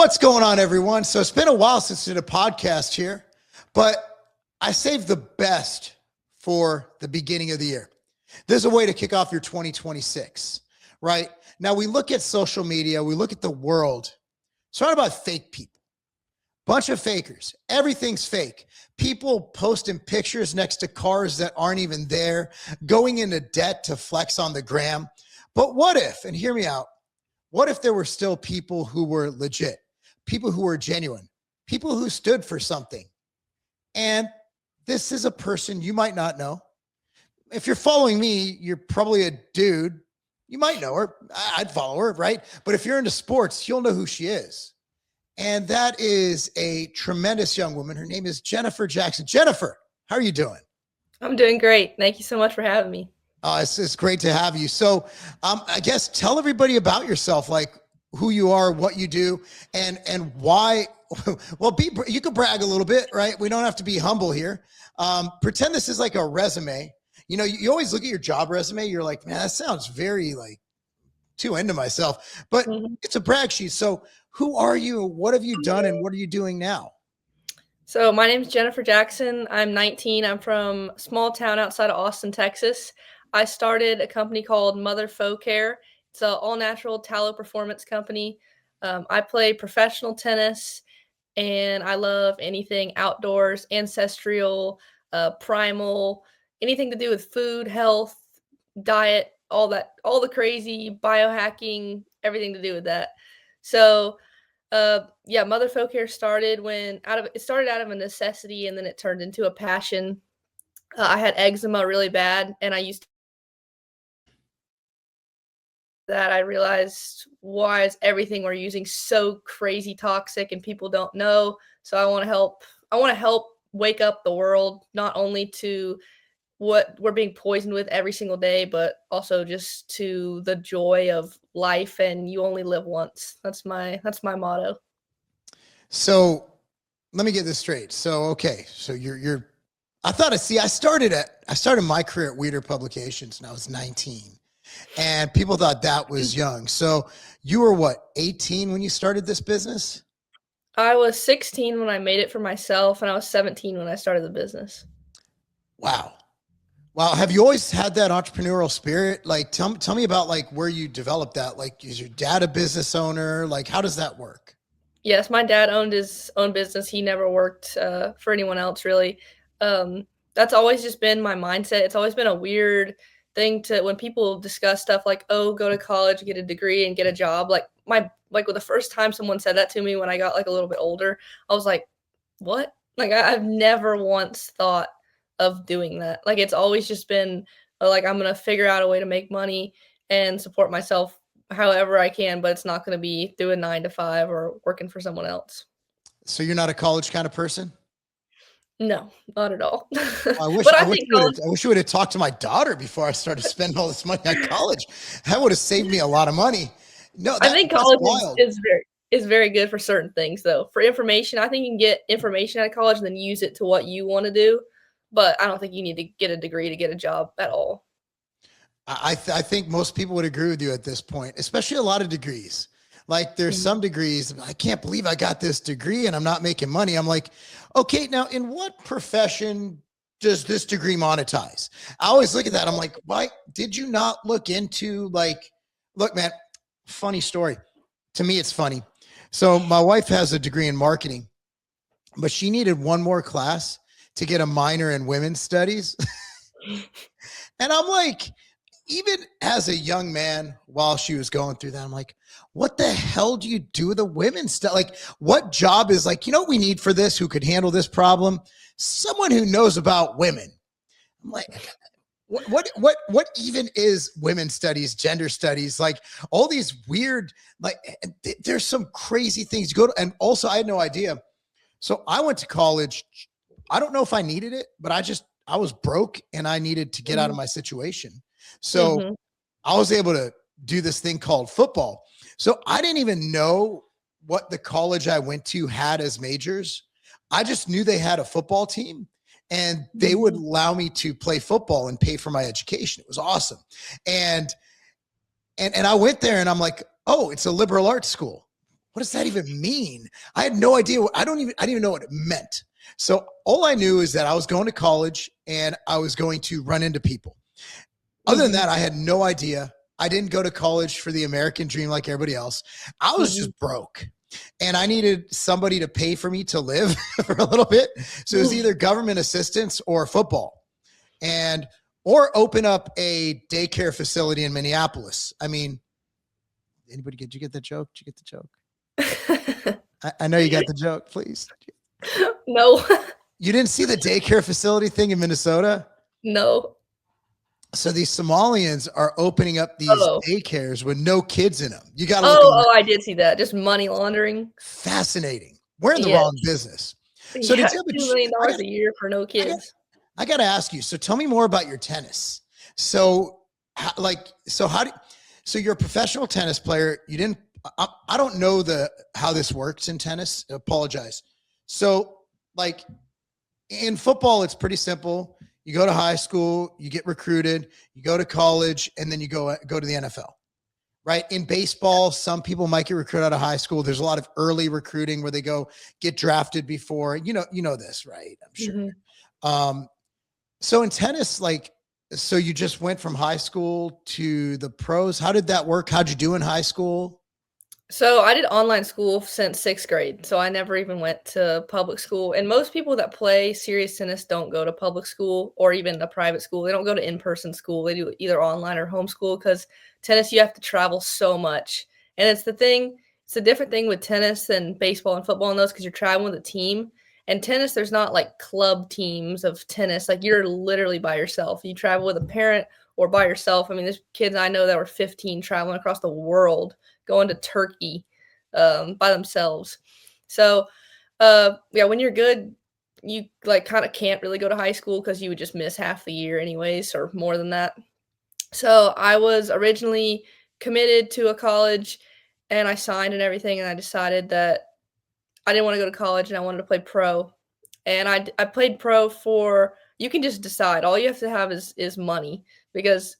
What's going on, everyone? So it's been a while since I did a podcast here, but I saved the best for the beginning of the year. There's a way to kick off your 2026, right? Now we look at social media, we look at the world. It's not about fake people. Bunch of fakers. Everything's fake. People posting pictures next to cars that aren't even there, going into debt to flex on the gram. But what if, and hear me out, what if there were still people who were legit, people who were genuine, people who stood for something? And this is a person you might not know. If you're following me, you're probably a dude. You might know her. I'd follow her, right? But if you're into sports, you'll know who she is. And that is a tremendous young woman. Her name is Jennifer Jackson. Jennifer, how are you doing? I'm doing great. Thank you so much for having me. It's great to have you. So I guess tell everybody about yourself, like who you are, what you do, and why. Well, you could brag a little bit, right? We don't have to be humble here. Pretend this is like a resume. You know, you always look at your job resume. You're like, man, that sounds very like too into myself, but it's a brag sheet. So who are you? What have you done? And what are you doing now? So my name is Jennifer Jackson. I'm 19. I'm from a small town outside of Austin, Texas. I started a company called Mother Faux Care. It's an all-natural tallow performance company. I play professional tennis, and I love anything outdoors, ancestral, primal, anything to do with food, health, diet, all the crazy biohacking, everything to do with that. So, Mother Faux Care started out of a necessity, and then it turned into a passion. I had eczema really bad, and I realized, why is everything we're using so crazy toxic and people don't know? So I want to help wake up the world, not only to what we're being poisoned with every single day, but also just to the joy of life, and you only live once. That's my motto. So let me get this straight. So, okay. So I started my career at Weeder Publications when I was 19. And people thought that was young. So you were what, 18 when you started this business? I was 16 when I made it for myself, and I was 17 when I started the business. Wow. Wow. Have you always had that entrepreneurial spirit? Like, tell me about like where you developed that. Like, is your dad a business owner? Like, how does that work? Yes, my dad owned his own business. He never worked for anyone else, really. That's always just been my mindset. It's always been a weird thing to, when people discuss stuff like, oh, go to college, get a degree, and get a job. Like the first time someone said that to me when I got like a little bit older, I was like, what? Like I've never once thought of doing that. Like it's always just been like, I'm gonna figure out a way to make money and support myself however I can, but it's not going to be through a 9-to-5 or working for someone else. So you're not a college kind of person? No, not at all. I wish you would have talked to my daughter before I started spending all this money on college. That would have saved me a lot of money. No, I think college is very good for certain things, though. For information, I think you can get information out of college and then use it to what you want to do. But I don't think you need to get a degree to get a job at all. I think most people would agree with you at this point, especially a lot of degrees. Like there's some degrees, I can't believe I got this degree and I'm not making money. I'm like, okay, now in what profession does this degree monetize? I always look at that. I'm like, why did you not look into look, man, funny story. To me, it's funny. So my wife has a degree in marketing, but she needed one more class to get a minor in women's studies. And I'm like, even as a young man, while she was going through that, I'm like, what the hell do you do with a women's stuff? Like, what job is like, you know what we need for this? Who could handle this problem? Someone who knows about women. I'm like, what even is women's studies, gender studies? Like all these weird, like there's some crazy things you go to. And also I had no idea. So I went to college. I don't know if I needed it, but I was broke and I needed to get out of my situation. So I was able to do this thing called football. So I didn't even know what the college I went to had as majors. I just knew they had a football team and they would allow me to play football and pay for my education. It was awesome. And I went there and I'm like, oh, it's a liberal arts school. what does that even mean? I had no idea. I didn't even know what it meant. So all I knew is that I was going to college and I was going to run into people. Other than Mhm. that, I had no idea. I didn't go to college for the American dream like everybody else. I was Mhm. just broke and I needed somebody to pay for me to live for a little bit. So it was either government assistance or football and or open up a daycare facility in Minneapolis. I mean, did you get the joke? Did you get the joke? I know you got the joke, please. No. You didn't see the daycare facility thing in Minnesota? No. So these Somalians are opening up these Oh. daycares with no kids in them. You got to look them Oh, up. oh, I did see that. Just money laundering. Fascinating. We're in the wrong Yes. business. So did Yeah, you have $2 million I got a year for no I got kids. I got to ask you. So tell me more about your tennis. So how do so you're a professional tennis player. You didn't I don't know how this works in tennis. I apologize. So like in football, it's pretty simple. You go to high school, you get recruited, you go to college, and then you go to the NFL. Right. In baseball, some people might get recruited out of high school. There's a lot of early recruiting where they go get drafted before. You know this, right? I'm sure. Mhm. Um, so in tennis, so you just went from high school to the pros. How did that work? How'd you do in high school? So I did online school since 6th grade, so I never even went to public school, and most people that play serious tennis don't go to public school or even a private school. They don't go to in-person school. They do either online or homeschool because tennis, you have to travel so much, and it's a different thing with tennis than baseball and football and those because 'cause you're traveling with a team. And tennis, there's not, like, club teams of tennis, like, you're literally by yourself. You travel with a parent or by yourself. I mean, there's kids I know that were 15 traveling across the world going to Turkey by themselves. So, yeah, when you're good, you like kind of can't really go to high school because you would just miss half the year, anyways, or more than that. So, I was originally committed to a college and I signed and everything, and I decided that I didn't want to go to college and I wanted to play pro. And I played pro for you can just decide. All you have to have is money because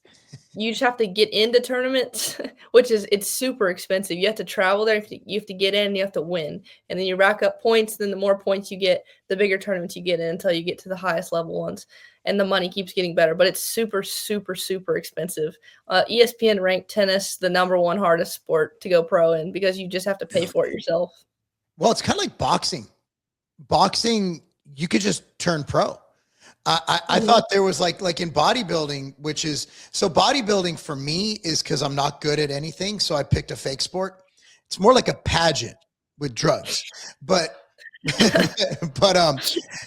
you just have to get into tournaments, which is it's super expensive. You have to travel there, you have to get in, you have to win, and then you rack up points, then the more points you get, the bigger tournaments you get in until you get to the highest level ones, and the money keeps getting better, but it's super, super, super expensive. ESPN ranked tennis the number 1 hardest sport to go pro in because you just have to pay Yeah. for it yourself. Well, it's kind of like boxing. Boxing, you could just turn pro. I Mhm, thought there was like in bodybuilding, which is so bodybuilding for me is because I'm not good at anything, so I picked a fake sport. It's more like a pageant with drugs, but but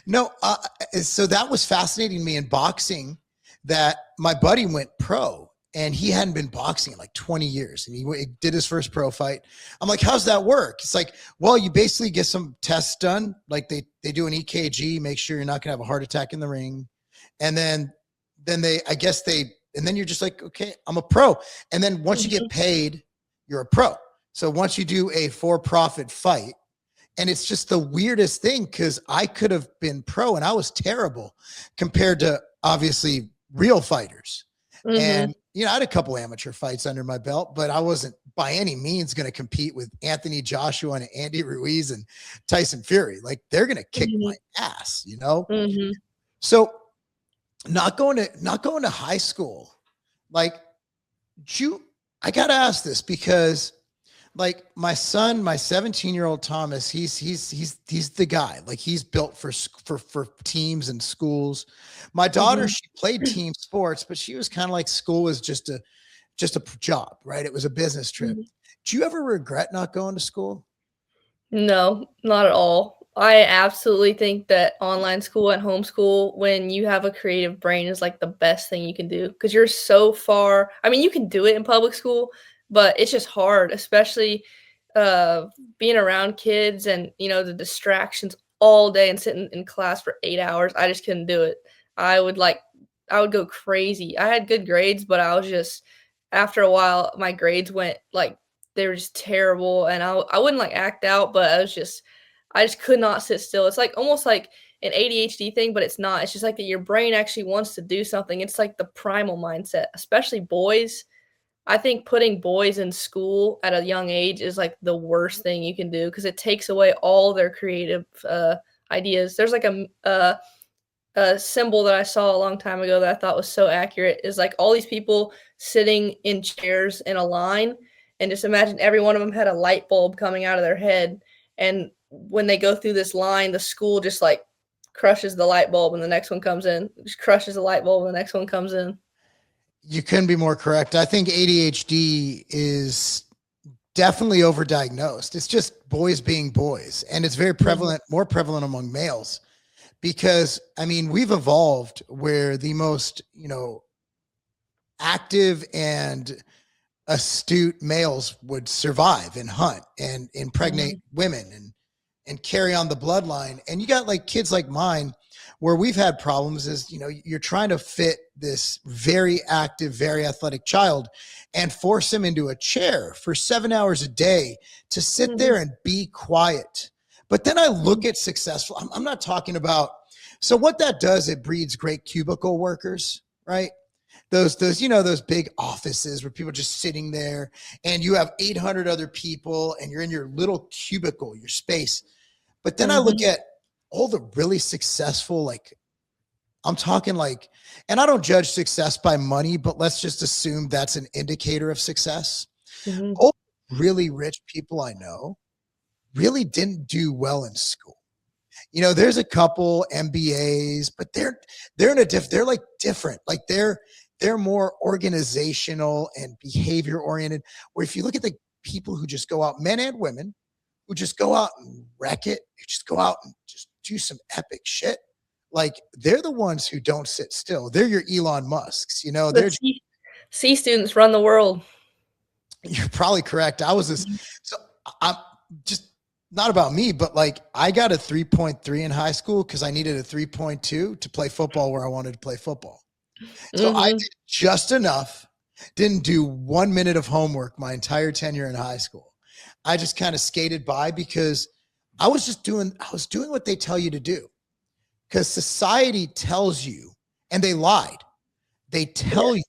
no. So that was fascinating me in boxing. That my buddy went pro, and he hadn't been boxing in like 20 years, and he did his first pro fight. I'm like, how's that work? It's like, well, you basically get some tests done. Like they do an EKG, make sure you're not gonna have a heart attack in the ring, and then they I guess they and then you're just like, okay, I'm a pro. And then once you get mhm, paid, you're a pro. So once you do a for-profit fight, and it's just the weirdest thing because I could have been pro and I was terrible compared to obviously real fighters. mhm, And I had a couple amateur fights under my belt, but I wasn't by any means going to compete with Anthony Joshua and Andy Ruiz and Tyson Fury. Like they're going to kick my mhm, ass. mhm. So not going to high school. Like you I got to ask this because like my son, my 17-year-old Thomas, he's the guy. Like he's built for teams and schools. My daughter, Mhm. she played team sports, but she was kind of like school was just a job, right? It was a business trip. Mhm. Do you ever regret not going to school? No, not at all. I absolutely think that online school and homeschool, when you have a creative brain, is like the best thing you can do because you're so far. I mean, you can do it in public school, but it's just hard, especially uh, being around kids and the distractions all day and sitting in class for 8 hours. I just couldn't do it. I would like, I would go crazy. I had good grades, but I was just after a while, my grades went like they were just terrible, and I wouldn't, like, act out, but I just could not sit still. It's, like, almost like an ADHD thing, but it's not. It's just, like, that your brain actually wants to do something. It's, like, the primal mindset, especially boys. I think putting boys in school at a young age is like the worst thing you can do because it takes away all their creative ideas. There's like a symbol that I saw a long time ago that I thought was so accurate is like all these people sitting in chairs in a line, and just imagine every one of them had a light bulb coming out of their head. And when they go through this line, the school just like crushes the light bulb, and the next one comes in, just crushes the light bulb, and the next one comes in. You couldn't be more correct. I think ADHD is definitely overdiagnosed. It's just boys being boys, and it's very prevalent, more prevalent among males because I mean, we've evolved where the most, active and astute males would survive and hunt and impregnate Mhm. women and carry on the bloodline. And you got like kids like mine where we've had problems is, you're trying to fit this very active, very athletic child and force him into a chair for 7 hours a day to sit Mhm. there and be quiet. But then I look Mhm. at successful, I'm not talking about, so what that does, it breeds great cubicle workers, right? Those those big offices where people are just sitting there and you have 800 other people and you're in your little cubicle, your space. But then I look Mhm. at all the really successful, like I'm talking like, and I don't judge success by money, but let's just assume that's an indicator of success. Mhm. All really rich people I know really didn't do well in school. There's a couple MBAs, but they're in a they're like different. Like they're more organizational and behavior oriented. Where if you look at the people who just go out, men and women, who just go out and wreck it, who just go out and just do some epic shit. Like they're the ones who don't sit still. They're your Elon Musks. The They're C students run the world. You're probably correct. I was this, Mhm. so I'm just not about me, but like I got a 3.3 in high school because I needed a 3.2 to play football where I wanted to play football. So I Mhm. did just enough, didn't do 1 minute of homework my entire tenure in high school. I just kind of skated by because I was doing what they tell you to do because society tells you, and they lied. They tell you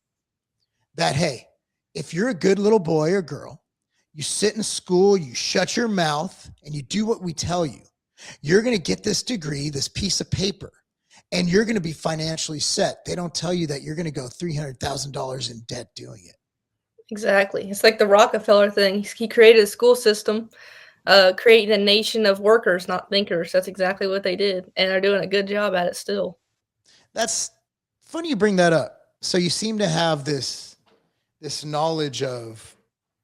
that, hey, if you're a good little boy or girl, you sit in school, you shut your mouth, and you do what we tell you, you're going to get this degree, this piece of paper, and you're going to be financially set. They don't tell you that you're going to go $300,000 in debt doing it. Exactly. It's like the Rockefeller thing. He created a school system, creating a nation of workers, not thinkers. That's exactly what they did, and they're doing a good job at it still. That's funny you bring that up. So you seem to have this knowledge of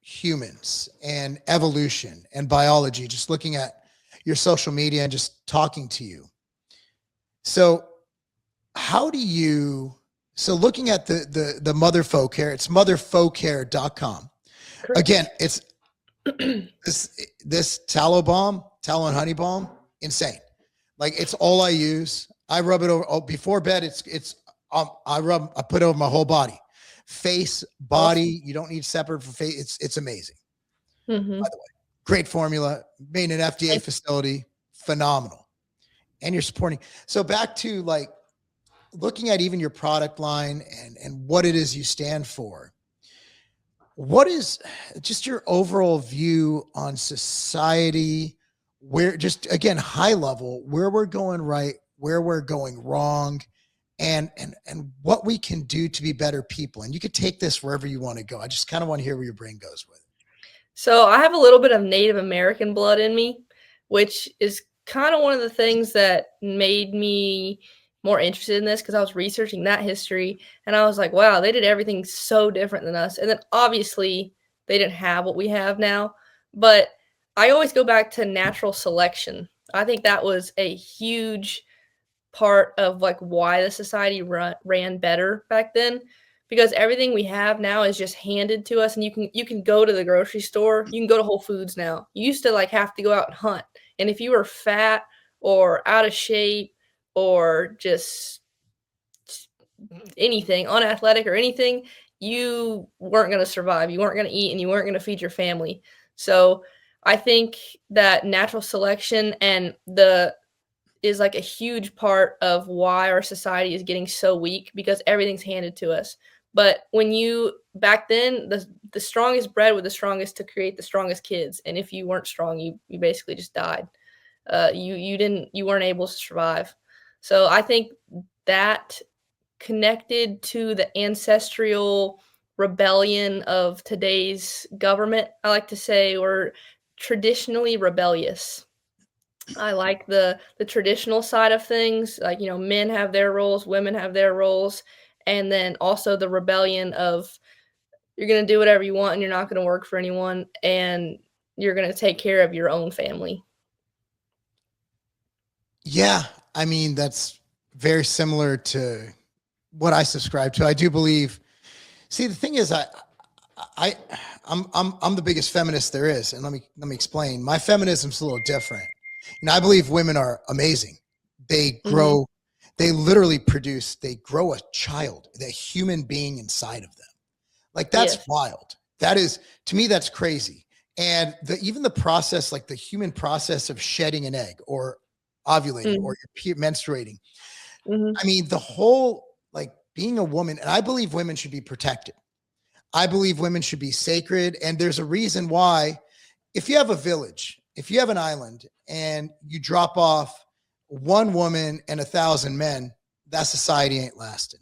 humans and evolution and biology, just looking at your social media and just talking to you. So how do you so looking at the mother folk care, it's motherfolkcare.com. Again, Correct. it's this tallow and honey balm, insane. Like it's all I use. I rub it over before bed. I put it over my whole body, face, Awesome. body. You don't need separate for face. It's amazing. By Mhm. the way, great formula, made in an FDA Thank facility, phenomenal, and you're supporting. So back to like looking at even your product line and what it is you stand for. What is just your overall view on society? Where just again high level, where we're going right, where we're going wrong, and what we can do to be better people. And you could take this wherever you want to go. I just kind of want to hear where your brain goes with it. So I have a little bit of Native American blood in me, which is kind of one of the things that made me more interested in this because I was researching that history and I was like, wow, they did everything so different than us. And then obviously they didn't have what we have now. But I always go back to natural selection. I think that was a huge part of like why the society ran better back then because everything we have now is just handed to us and you can go to the grocery store, you can go to Whole Foods now. You used to like have to go out and hunt, and if you were fat or out of shape or just anything unathletic or anything, you weren't going to survive, you weren't going to eat, and you weren't going to feed your family. So I think that natural selection and the is like a huge part of why our society is getting so weak because everything's handed to us. But when you back then, the strongest bred with the strongest to create the strongest kids, and if you weren't strong, you basically just died. You weren't able to survive. So I think that connected to the ancestral rebellion of today's government, I like to say, we're traditionally rebellious. I like the traditional side of things, like, men have their roles, women have their roles, and then also the rebellion of you're gonna do whatever you want and you're not gonna work for anyone and you're gonna take care of your own family. Yeah, I mean that's very similar to what I subscribe to. I do believe. See, the thing is, I, I'm the biggest feminist there is, and let me explain. My feminism's a little different. I believe women are amazing. They Mhm. grow, they literally produce, they grow a child, the human being inside of them. Like that's Yes. wild. That is to me, that's crazy. And even the process, like the human process of shedding an egg or ovulating or Mhm. your menstruating. Mhm. I mean, the whole like being a woman, and I believe women should be protected. I believe women should be sacred. And there's a reason why, if you have a village, if you have an island and you drop off one woman and 1,000 men, that society ain't lasting.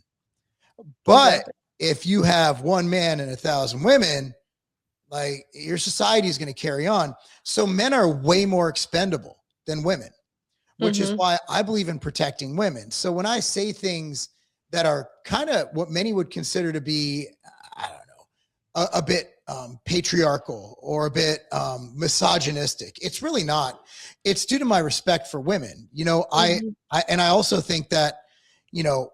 But Exactly. if you have one man and 1,000 women, like your society is going to carry on. So men are way more expendable than women, which is Mhm. why I believe in protecting women. So when I say things that are kind of what many would consider to be, I don't know, a bit patriarchal or a bit misogynistic, it's really not. It's due to my respect for women. Mhm. And I also think that, you know,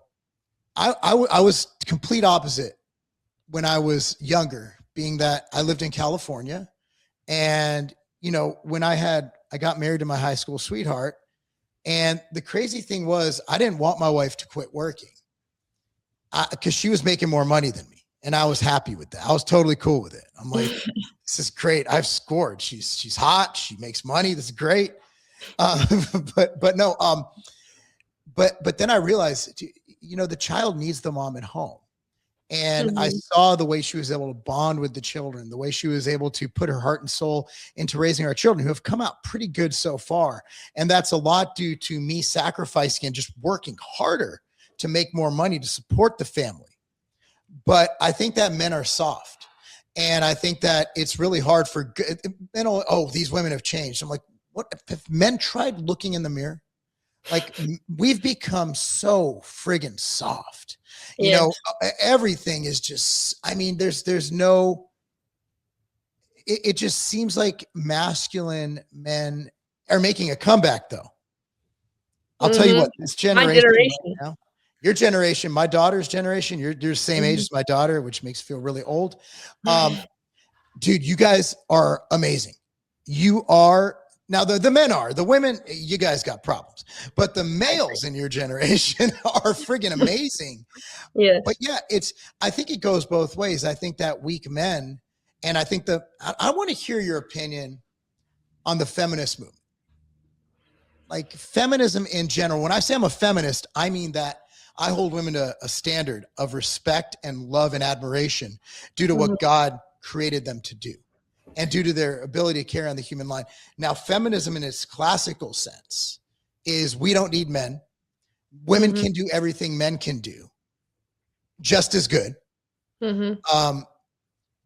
I was complete opposite when I was younger, being that I lived in California. And, when I got married to my high school sweetheart, and the crazy thing was, I didn't want my wife to quit working because she was making more money than me. And I was happy with that. I was totally cool with it. I'm like, this is great. I've scored. She's hot. She makes money. This is great. Uh, but no, but then I realized, the child needs the mom at home. And I Mhm. saw the way she was able to bond with the children, the way she was able to put her heart and soul into raising our children, who have come out pretty good so far. And that's a lot due to me sacrificing and just working harder to make more money to support the family. But I think that men are soft. And I think that it's really hard for men. Oh, these women have changed. I'm like, what if men tried looking in the mirror? Like we've become so friggin' soft. Yes. Everything is just, I mean, there's no, it just seems like masculine men are making a comeback though. I'll tell you Mhm. what, this My generation right generation. now, your generation, my daughter's generation, you're the same age Mhm. as my daughter, which makes me feel really old. Um, Dude, you guys are amazing. You are now the men are the women. You guys got problems, but the I males agree. in your generation are friggin' amazing. But Yes. yeah, I think it goes both ways. I think that weak men, and I think I want to hear your opinion on the feminist movement, like feminism in general. When I say I'm a feminist, I mean that I hold women to a standard of respect and love and admiration due to Mhm. what God created them to do and due to their ability to carry on the human line. Now, feminism in its classical sense is we don't need men. Women Mhm. can do everything men can do just as good. Mhm. Um,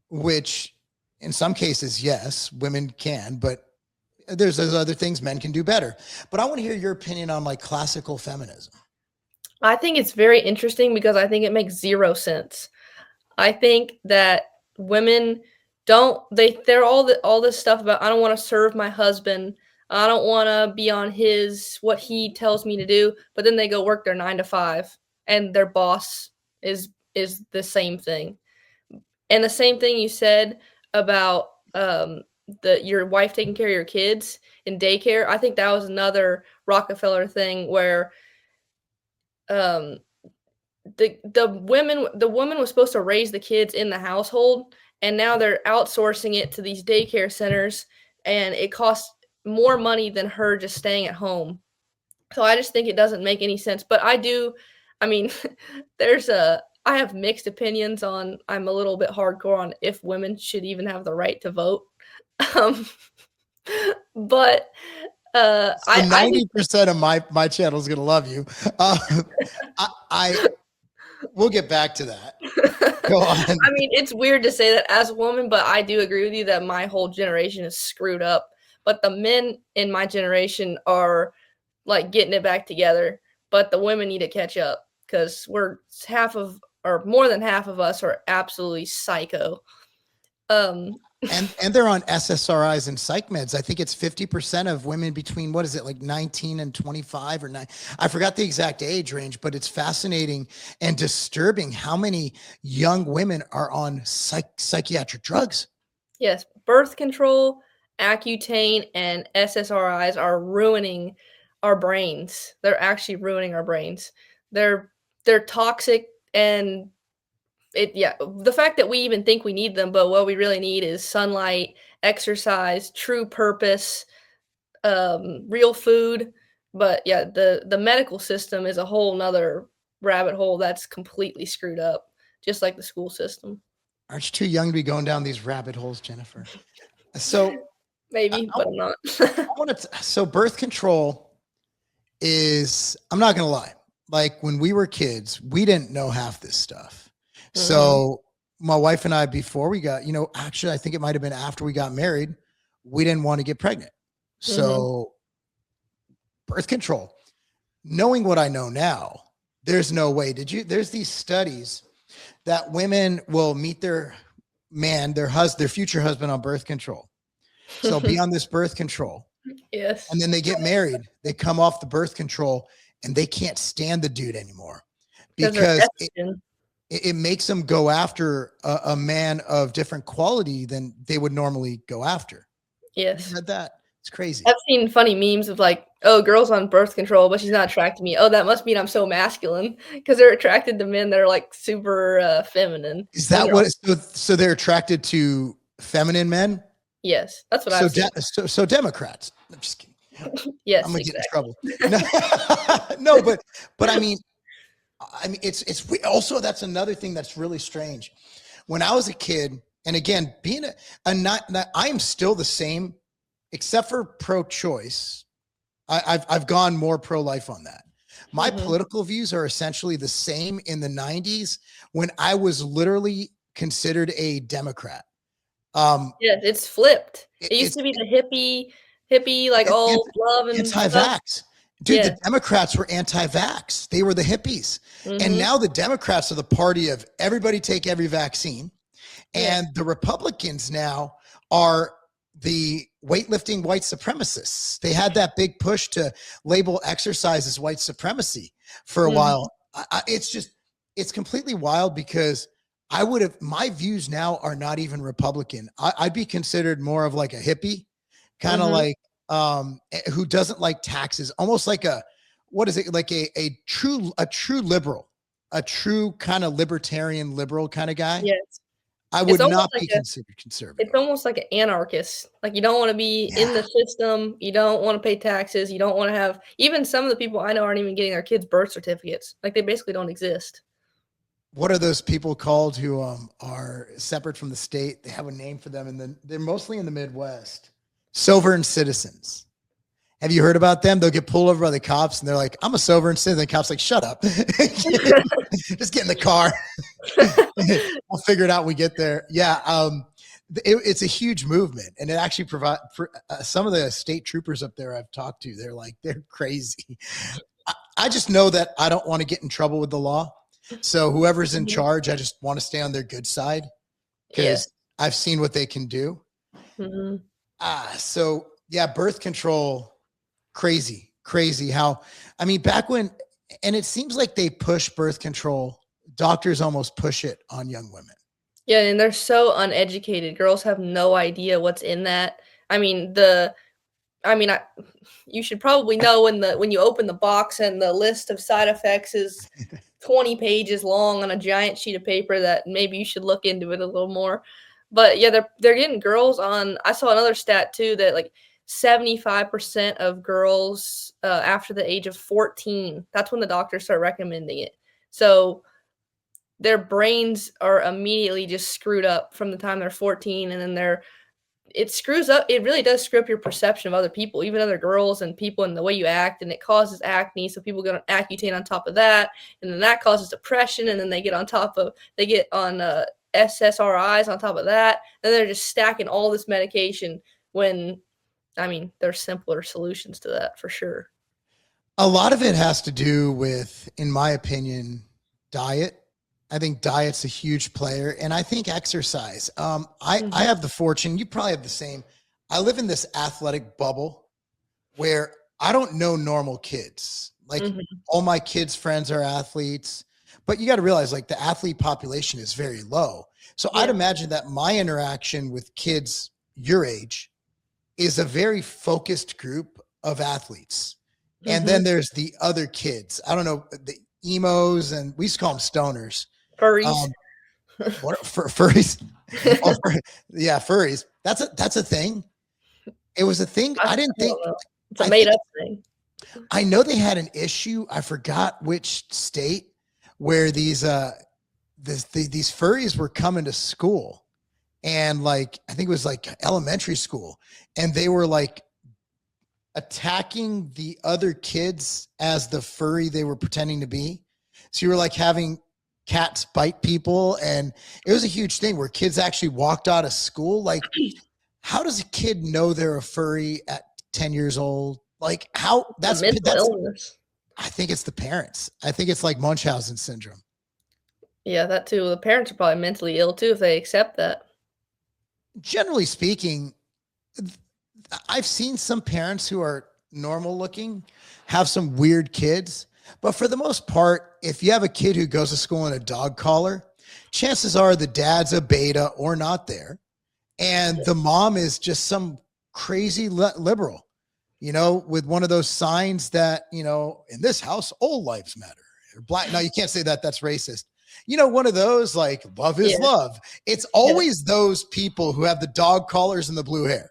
which in some cases, yes, women can, but there's those other things men can do better. But I want to hear your opinion on like classical feminism. I think it's very interesting because I think it makes 0 sense. I think that women they're all this stuff about, "I don't wanna serve my husband. I don't wanna be on his what he tells me to do," but then they go work their 9 to 5, and their boss is the same thing. And the same thing you said about, your wife taking care of your kids in daycare, I think that was another Rockefeller thing where, um, the woman was supposed to raise the kids in the household, and now they're outsourcing it to these daycare centers, and it costs more money than her just staying at home. So I just think it doesn't make any sense. But I mean, there's a I have mixed opinions on. I'm a little bit hardcore on if women should even have the right to vote. Um, but So I do. 90% of my channel is gonna love you. Um, I we'll get back to that. Go on. I mean, it's weird to say that as a woman, but I do agree with you that my whole generation is screwed up. But the men in my generation are like getting it back together, but the women need to catch up because we're half of or more than half of us are absolutely psycho. Um, And they're on SSRIs and psych meds. I think it's 50% of women between, what is it, like 19 and 25 or 9. I forgot the exact age range, but it's fascinating and disturbing how many young women are on psychiatric drugs. yes, birth control, Accutane, and SSRIs are ruining our brains. They're actually ruining our brains. They're they're toxic and the fact that we even think we need them, but what we really need is sunlight, exercise, true purpose, real food. But yeah, the medical system is a whole nother rabbit hole that's completely screwed up, just like the school system. Aren't you too young to be going down these rabbit holes, Jennifer? So I, Maybe, I but I'm not. want to, so birth control is, I'm not going to lie. Like when we were kids, we didn't know half this stuff. Mhm, So my wife and I, before we got, actually, I think it might've been after we got married, we didn't want to get pregnant. mhm. So birth control, knowing what I know now, there's no way. There's these studies that women will meet their man, their future husband on birth control. So be on this birth control. Yes, And then they get married, they come off the birth control and they can't stand the dude anymore because they're because estrogen. it makes them go after a man of different quality than they would normally go after. Have you Yes. read that? It's I've crazy. seen funny memes of like, "Oh, girl's on birth control, but she's not attracted to me. Oh, that must mean I'm so masculine because 'cause they're attracted to men that are, like, super, feminine Is when that they're on." what? So they're attracted to feminine men. Yes, that's what I've seen. So Democrats. I'm just kidding. I'm Yes, gonna get in exactly. trouble. No, no, but I mean, it's also that's another thing that's really strange. When I was a kid, and again, being not I am still the same, except for pro-choice. I've gone more pro-life on that. My Mhm. political views are essentially the same in the 90s when I was literally considered a Democrat. Um, Yes, it's flipped. it, It used it's to be the hippie, like, all love and stuff. anti-vax. Dude, the Yes. Democrats were anti-vax. They were the hippies. And Mhm. now the Democrats are the party of everybody take every vaccine. And Yes. the Republicans now are the weightlifting white supremacists. They had that big push to label exercise as white supremacy for a Mhm. while. It's completely wild because my views now are not even Republican. I'd be considered more of like a hippie, kind of Mhm. like who doesn't like taxes, almost like what is it, like a true liberal, a true kind of libertarian liberal kind of guy. Yes. I It's would almost not like be considered it's conservative. almost like an anarchist. Like, you don't wanna be in Yeah. the system, you don't wanna pay taxes, you don't wanna have even some of the people I know aren't even getting their kids' birth certificates. Like, they basically don't exist. What are those people called who are separate from the state? They have a name for them, and then they're mostly in the Midwest. Sovereign citizens. Have you heard about them? They'll get pulled over by the cops, and they're like, "I'm a sovereign citizen." The cops like, "Shut up, just get in the car. We'll figure it out when we get there." Yeah, it's a huge movement, and it actually provide for some of the state troopers up there I've talked to. They're crazy. I just know that I don't want to get in trouble with the law. So whoever's in Mhm. charge, I just want to stay on their good side Yes. because I've seen what they can do. Mhm. So yeah, birth control, crazy, crazy. How, I mean, back when, and it seems like they push birth control, doctors almost push it on young women. Yeah, and they're so uneducated. Girls have no idea what's in that. I mean, the I mean, I you should probably know when you open the box and the list of side effects is 20 pages long on a giant sheet of paper that maybe you should look into it a little more. But yeah, they're getting girls on. I saw another stat too that like 75% of girls after the age of 14, that's when the doctors start recommending it. So their brains are immediately just screwed up from the time they're 14, and then it screws up. It really does screw up your perception of other people, even other girls and people, and the way you act, and it causes acne. So people get on Accutane on top of that, and then that causes depression, and then they get on SSRIs on top of that, and they're just stacking all this medication when, I mean, there's simpler solutions to that for sure. A lot of it has to do with, in my opinion, diet. I think diet's a huge player, and I think exercise. I have the fortune, you probably have the same. I live in this athletic bubble where I don't know normal kids. Like all my kids' friends are athletes, but you got to realize like the athlete population is very low. So I'd imagine that my interaction with kids your age is a very focused group of athletes. And then there's the other kids. I don't know, the emos, and we used to call them stoners. Furries. Furries. Yeah, furries. That's a thing. It was a thing. I didn't think it's a made up thing. I know they had an issue. I forgot which state where these furries were coming to school, and like I think it was like elementary school, and they were like attacking the other kids as the furry they were pretending to be. So you were like having cats bite people, and it was a huge thing where kids actually walked out of school. Like, how does a kid know they're a furry at 10 years old? Like, how that's illness. I think it's the parents. I think it's like Munchausen syndrome. Yeah, that too. The parents are probably mentally ill too if they accept that. Generally speaking, I've seen some parents who are normal looking have some weird kids, but for the most part, if you have a kid who goes to school in a dog collar, chances are the dad's a beta or not there, and the mom is just some crazy liberal, you know, with one of those signs that, you know, in this house, all lives matter. Or black. No, you can't say that. That's racist. You know, one of those like love is love. It's always those people who have the dog collars and the blue hair.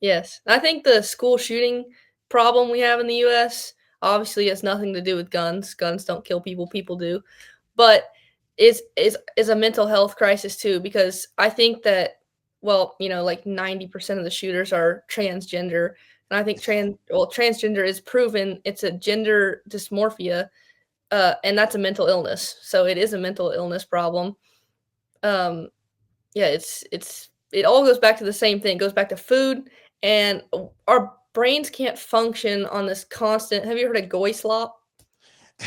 Yes. I think the school shooting problem we have in the US obviously has nothing to do with guns. Guns don't kill people, people do. But is a mental health crisis too, because I think that, well, you know, like 90% of the shooters are transgender. And I think transgender is proven it's a gender dysmorphia, and that's a mental illness. So it is a mental illness problem. Yeah, it all goes back to the same thing. It goes back to food, and our brains can't function on this constant. Have you heard of goy slop?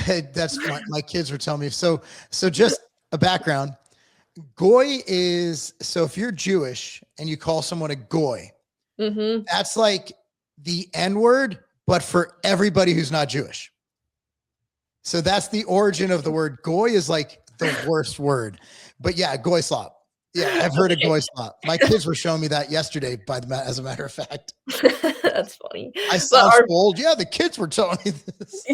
That's my kids were telling me. So just a background. Goy is, so if you're Jewish and you call someone a goy, that's like the N-word, but for everybody who's not Jewish. So that's the origin of the word. Goy is like the worst word. But yeah, goy slop. Yeah, I've heard of goy slop. My kids were showing me that yesterday, as a matter of fact. That's funny. I sound old. Yeah, the kids were telling me this.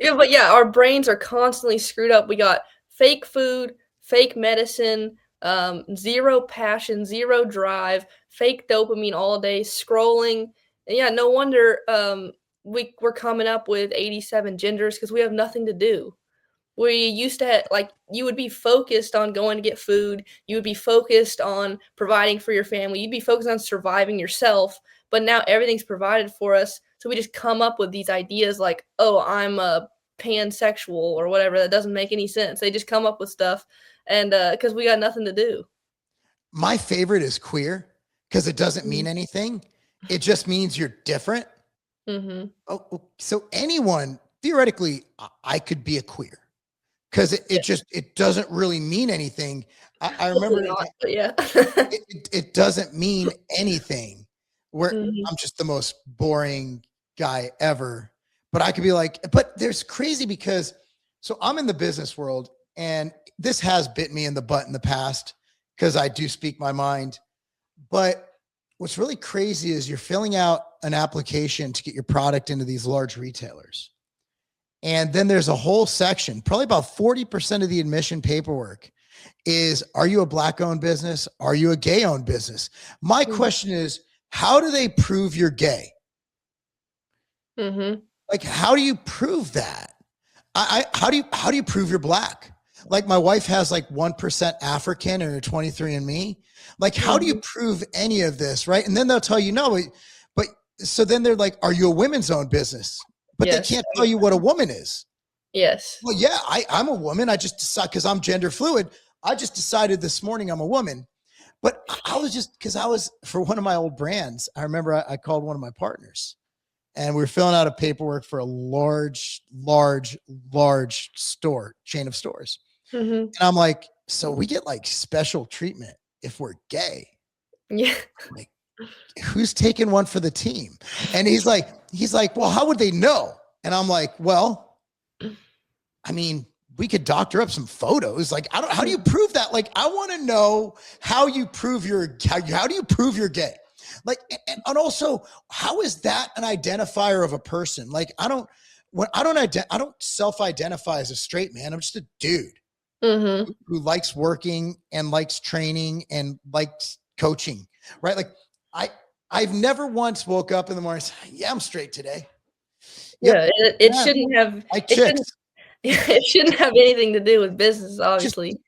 Yeah, but yeah, our brains are constantly screwed up. We got fake food, fake medicine, zero passion, zero drive, fake dopamine all day, scrolling. And yeah, no wonder we're coming up with 87 genders because we have nothing to do. We used to like, you would be focused on going to get food. You would be focused on providing for your family. You'd be focused on surviving yourself. But now everything's provided for us. So we just come up with these ideas like, oh, I'm a pansexual or whatever. That doesn't make any sense. They just come up with stuff, and because we got nothing to do. My favorite is queer because it doesn't mean anything. It just means you're different. Oh, so anyone, theoretically, I could be a queer. Because it doesn't really mean anything. I remember it doesn't mean anything. Where I'm just the most boring guy ever. But I could be like, but there's crazy because, so I'm in the business world, and this has bit me in the butt in the past because I do speak my mind. But what's really crazy is you're filling out an application to get your product into these large retailers. And then there's a whole section, probably about 40% of the admission paperwork is, are you a Black-owned business? Are you a gay-owned business? My question is, how do they prove you're gay? Like, how do you prove that? How do you prove you're Black? Like my wife has like 1% African in her 23andMe. Like, how do you Mhm. prove any of this? Right. And then they'll tell you, no, but so then they're like, are you a women's owned business? But they Yes. can't tell you what a woman is. Yes. Well, yeah, I'm a woman. I just decided because I'm gender fluid. I just decided this morning I'm a woman. But I was just because I was for one of my old brands. I remember I called one of my partners and we were filling out a paperwork for a large store chain of stores. Mhm. And I'm like, so we get like special treatment if we're gay. Yeah. Like, who's taking one for the team? And he's like, well, how would they know? And I'm like, well, I mean, we could doctor up some photos. Like, how do you prove that? Like, I want to know how you prove how do you prove you're gay? Like, and also, how is that an identifier of a person? Like, I don't self-identify as a straight man. I'm just a dude Mhm. who likes working and likes training and likes coaching, right? Like, I, I've never once woke up in the morning and said, yeah, I'm straight today. Yep. Yeah, it Yeah. shouldn't have Like it chicks. shouldn't it shouldn't have anything to do with business, Just obviously.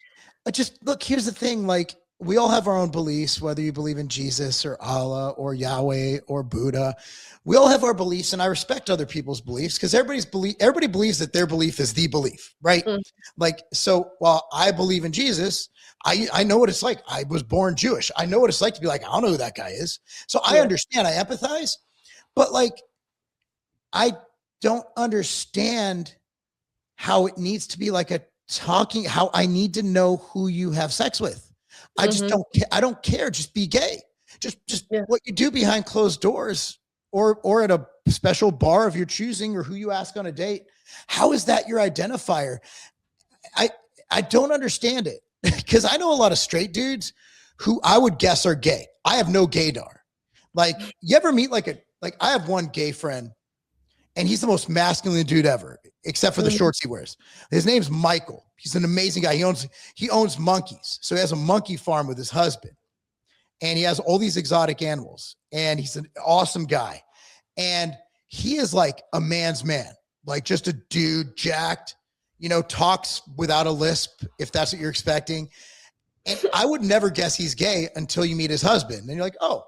just look, here's the thing, like we all have our own beliefs, whether you believe in Jesus or Allah or Yahweh or Buddha. We all have our beliefs, and I respect other people's beliefs because everybody believes that their belief is the belief, right? Mm, Like, so while I believe in Jesus, I know what it's like. I was born Jewish. I know what it's like to be like, I don't know who that guy is. So I yeah. understand, I empathize, but like I don't understand how it needs to be like a talking, how I need to know who you have sex with. I just Mhm. don't care. I don't care. Just be gay. Just Yeah. what you do behind closed doors or at a special bar of your choosing or who you ask on a date. How is that your identifier? I I don't understand it because I know a lot of straight dudes who I would guess are gay. I have no gaydar. Like, you ever meet like I have one gay friend and he's the most masculine dude ever, except for the Mhm. shorts he wears. His name's Michael. He's an amazing guy. He owns monkeys, so he has a monkey farm with his husband, and he has all these exotic animals. And he's an awesome guy, and he is like a man's man, like just a dude, jacked. Talks without a lisp, if that's what you're expecting. And I would never guess he's gay until you meet his husband, and you're like, oh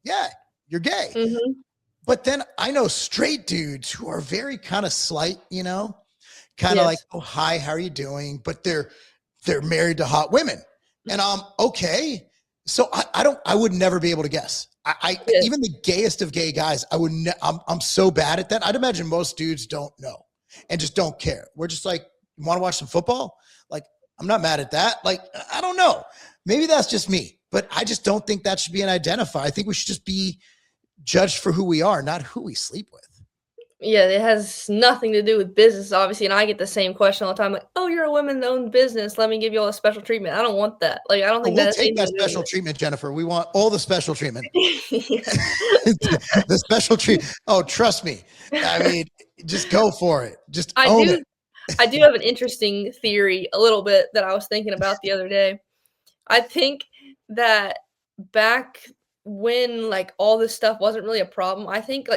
yeah, you're gay. Mhm. But then I know straight dudes who are very kind of slight, kind of like, Yes. oh, hi, how are you doing? But they're married to hot women. And I'm okay. So I would never be able to guess. Yes. Even the gayest of gay guys, I'm so bad at that. I'd imagine most dudes don't know and just don't care. We're just like, you want to watch some football? Like, I'm not mad at that. Like, I don't know. Maybe that's just me, but I just don't think that should be an identifier. I think we should just be judged for who we are, not who we sleep with. Yeah, it has nothing to do with business, obviously, and I get the same question all the time, like, "Oh, you're a women-owned business, let me give you all the special treatment." I don't want that. Like, I don't Oh, think we'll that has take anything that to do with special treatment, Jennifer. We want all the special treatment. it. The special treat. Oh, trust me. I mean, just go for it. Just I own do it. I do have an interesting theory a little bit that I was thinking about the other day. I think that back when, like, all this stuff wasn't really a problem, I think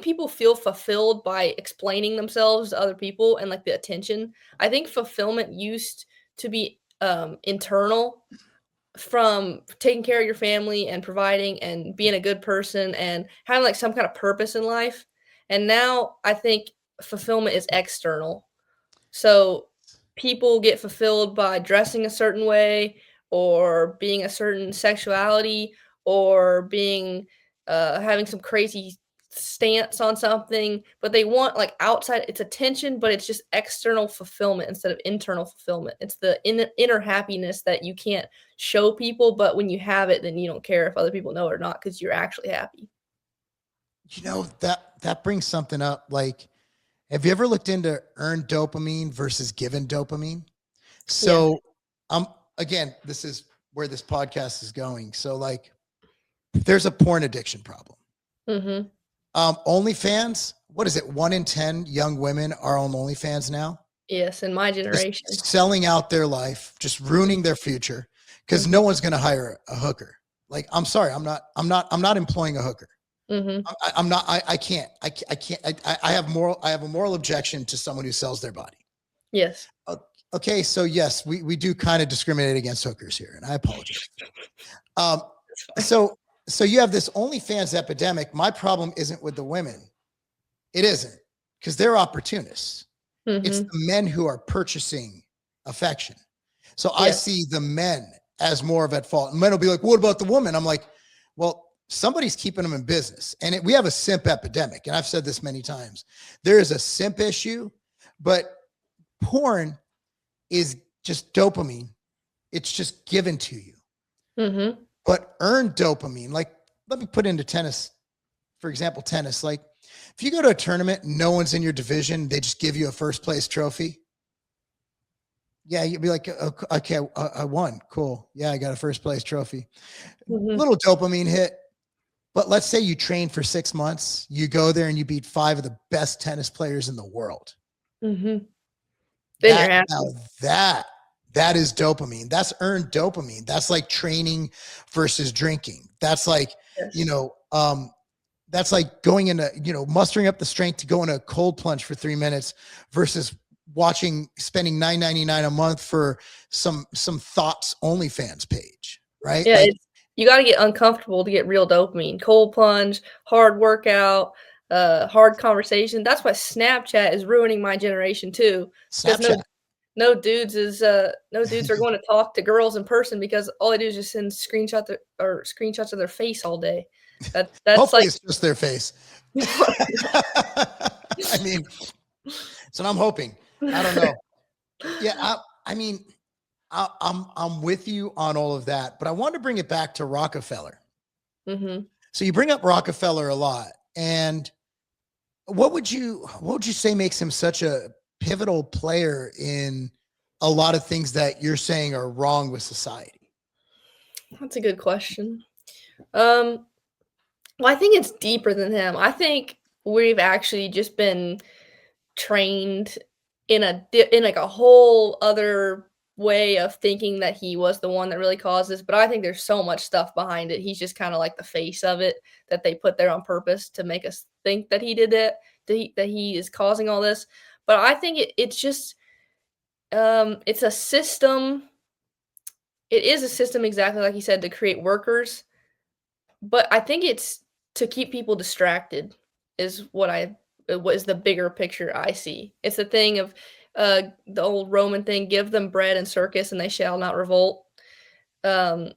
people feel fulfilled by explaining themselves to other people and, like, the attention. I think fulfillment used to be, internal from taking care of your family and providing and being a good person and having, like, some kind of purpose in life, and now I think fulfillment is external. So, people get fulfilled by dressing a certain way or being a certain sexuality or being having some crazy stance on something, but they want, like, outside it's attention, but it's just external fulfillment instead of internal fulfillment. It's the inner happiness that you can't show people, but when you have it, then you don't care if other people know it or not because 'cause you're actually happy. That brings something up. Like, have you ever looked into earned dopamine versus given dopamine? Yeah. So, again, this is where this podcast is going. So, like, there's a porn addiction problem. Mhm. OnlyFans, what is it? 1 in 10 young women are on OnlyFans now, Yes, in my just generation. selling out their life, just ruining their future because no Mhm. one's going to hire a hooker. Like, I'm sorry, I'm not employing a hooker. Mhm. I'm not, I can't, I can't, I have a moral objection to someone who sells their body. Yes. Okay, so yes, we do kind of discriminate against hookers here, and I apologize. Um, so so you have this OnlyFans epidemic. My problem isn't with the women. It isn't, because they're opportunists. It's Mm-hmm. the men who are purchasing affection. So I Yeah. see the men as more of at fault. And men will be like, what about the woman? I'm like, well, somebody's keeping them in business. And we have a simp epidemic. And I've said this many times. There is a simp issue, but porn is just dopamine. It's just given to you. Mm-hmm. But earned dopamine, like, let me put into tennis, for example, tennis. Like, if you go to a tournament, no one's in your division, they just give you a first place trophy. Yeah, you'd be like, okay, I won. Cool. Yeah, I got a first place trophy. Mm-hmm. Little dopamine hit. But let's say you train for 6 months, you go there and you beat 5 of the best tennis players in the world. Mm-hmm. Then you're That happy. now that is dopamine. That's earned dopamine. That's like training versus drinking. That's like, you Yes. know, that's like going into, mustering up the strength to go in a cold plunge for 3 minutes versus spending $9.99 a month for some thoughts OnlyFans page, right? Yeah, Like, you got to get uncomfortable to get real dopamine. Cold plunge, hard workout, hard conversation. That's why Snapchat is ruining my generation too, because Snapchat. no dudes are going to talk to girls in person because all they do is just send screenshots of their face all day. That's Hopefully like it's just their face. I mean, so I'm hoping. I don't know. Yeah, I mean, I'm with you on all of that, but I want to bring it back to Rockefeller. Mhm. So you bring up Rockefeller a lot, and what would you say makes him such a pivotal player in a lot of things that you're saying are wrong with society? That's a good question. Um, well, I think it's deeper than him. I think we've actually just been trained in like a whole other way of thinking that he was the one that really caused this, but I think there's so much stuff behind it. He's just kinda like the face of it that they put there on purpose to make us think that he did it, that he is causing all this. But I think it's just, it's a system. It is a system exactly like you said to create workers, but I think it's to keep people distracted is what is the bigger picture I see. It's the thing of, the old Roman thing, "Give them bread and circus, and they shall not revolt." Um,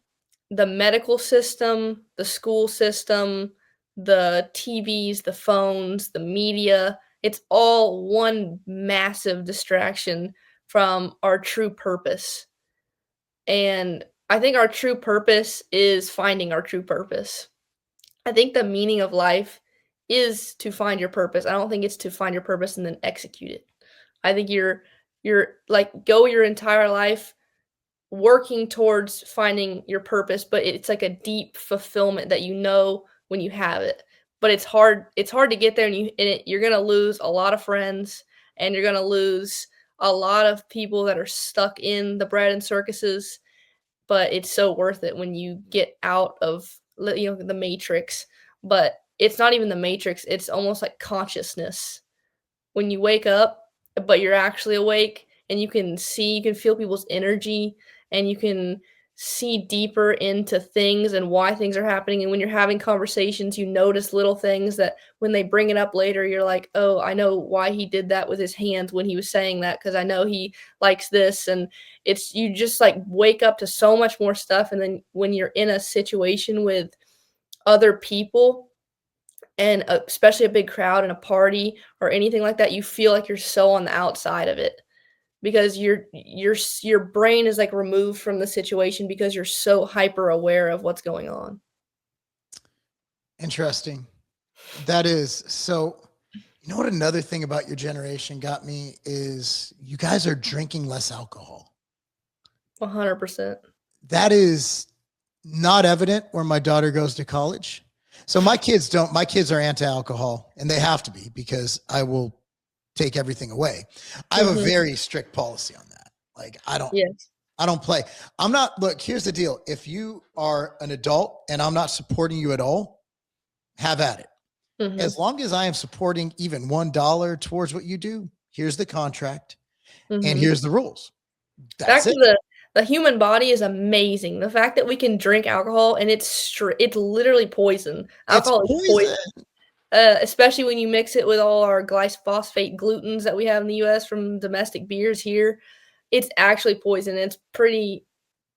the medical system, the school system, the TVs, the phones, the media, it's all one massive distraction from our true purpose, and I think our true purpose is finding our true purpose. I think the meaning of life is to find your purpose. I don't think it's to find your purpose and then execute it. I think you're like go your entire life working towards finding your purpose, but it's like a deep fulfillment that you know when you have it. But it's hard to get there, and you're going to lose a lot of friends, and you're going to lose a lot of people that are stuck in the bread and circuses, but it's so worth it when you get out of the matrix. But it's not even the matrix, it's almost like consciousness. When you wake up, but you're actually awake, and you can feel people's energy, and you can see deeper into things and why things are happening, and when you're having conversations, you notice little things that when they bring it up later, you're like, "Oh, I know why he did that with his hands when he was saying that because I know he likes this," and it's you just, like, wake up to so much more stuff, and then when you're in a situation with other people, and especially a big crowd and a party or anything like that, you feel like you're so on the outside of it because your brain is like removed from the situation because you're so hyper aware of what's going on. Interesting. That is. So, you know what another thing about your generation got me is you guys are drinking less alcohol. 100%. That is not evident where my daughter goes to college. So my kids are anti-alcohol, and they have to be because I will take everything away. I have a Mhm. very strict policy on that. Like, Yes. I don't play. I'm not, look, here's the deal. If you are an adult and I'm not supporting you at all, have at it. As Mhm. long as I am supporting even $1 towards what you do, here's the contract and Mhm. here's the rules. That's Back to it. the human body is amazing. The fact that we can drink alcohol and it's literally poison. It's Alcohol is poison, poison. especially when you mix it with all our glyphosate glutens that we have in the US from domestic beers here. It's actually poison. It's pretty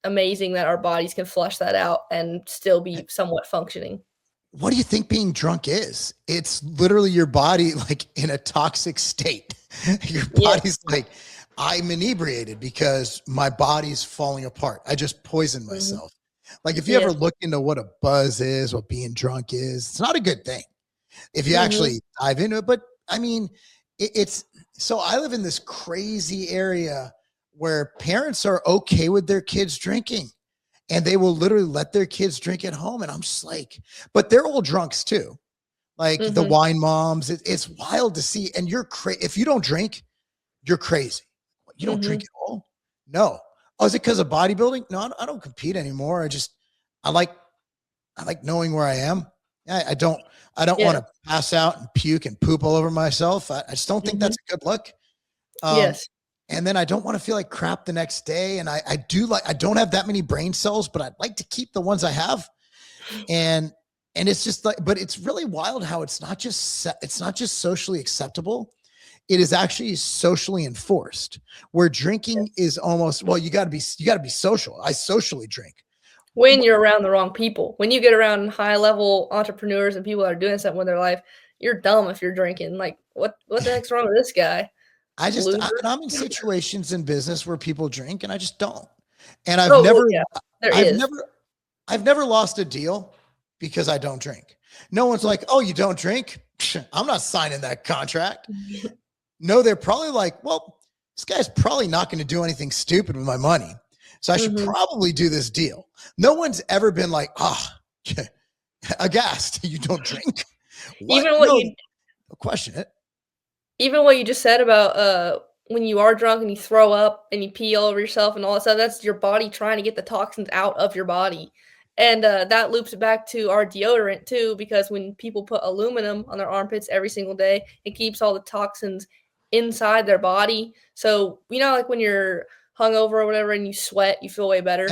amazing that our bodies can flush that out and still be somewhat functioning. What do you think being drunk is? It's literally your body like in a toxic state. Your Yeah. body's like, I'm inebriated because my body's falling apart. I just poisoned Mhm. myself. Like if you ever Yes. look into what a buzz is, what being drunk is, it's not a good thing if you Mhm. actually dive into it. But I mean, it's so I live in this crazy area where parents are okay with their kids drinking and they will literally let their kids drink at home. And I'm just like, but they're all drunks too. Like the Mhm. wine moms, it's wild to see. And you're crazy. If you don't drink, you're crazy. You don't drink Mhm. at all? No. Oh, is it because of bodybuilding? No, I don't compete anymore. I like, I like knowing where I am. I don't want Yeah. to pass out and puke and poop all over myself. I just don't think Mhm. that's a good look. Um, Yes. and then I don't want to feel like crap the next day. And I don't have that many brain cells, but I'd like to keep the ones I have. And it's just like, but it's really wild how it's not just socially acceptable. It is actually socially enforced where drinking is almost, well, you got to be social. I socially drink. When you're around the wrong people. When you get around high level entrepreneurs and people that are doing something with their life, you're dumb if you're drinking. Like, what the heck's wrong with this guy? Loser. And I'm in situations in business where people drink and I just don't. And I've Oh, well, never, yeah, there I've is. never, I've never lost a deal because I don't drink. No one's like, oh, you don't drink? I'm not signing that contract. No, they're probably like, well, this guy's probably not going to do anything stupid with my money. So I should Mhm. probably do this deal. No one's ever been like, ah, oh, aghast. You don't drink? What? Even what No, you question it. Even what you just said about, when you are drunk and you throw up and you pee all over yourself and all that stuff, that's your body trying to get the toxins out of your body. And, that loops back to our deodorant too, because when people put aluminum on their armpits every single day, it keeps all the toxins inside their body. So, like when you're hungover or whatever and you sweat, you feel way Yeah. better?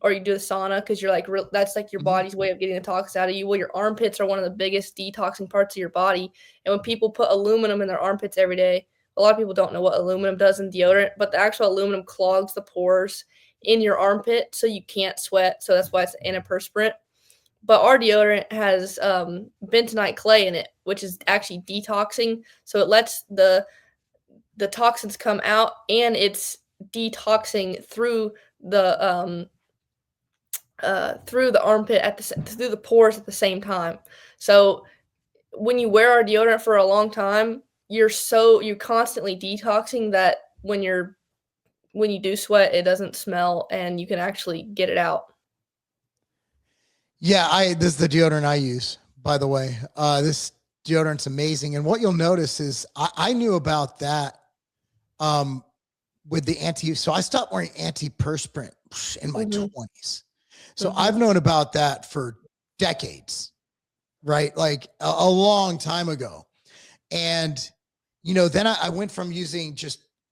Or you do the sauna because you're like that's like your Mhm. body's way of getting the toxins out of you. Well, your armpits are one of the biggest detoxing parts of your body. And when people put aluminum in their armpits every day, a lot of people don't know what aluminum does in deodorant, but the actual aluminum clogs the pores in your armpit so you can't sweat. So that's why it's antiperspirant. But our deodorant has bentonite clay in it, which is actually detoxing. So it lets the toxins come out and it's detoxing through the armpit through the pores at the same time. So when you wear our deodorant for a long time, you're constantly detoxing that when you do sweat, it doesn't smell and you can actually get it out. Yeah, this is the deodorant I use, by the way. This deodorant's amazing. And what you'll notice is I knew about that um, with the so I stopped wearing antiperspirant in my Mhm, 20s. So mhm, I've known about that for decades, right? Like a long time ago. And, then I went from I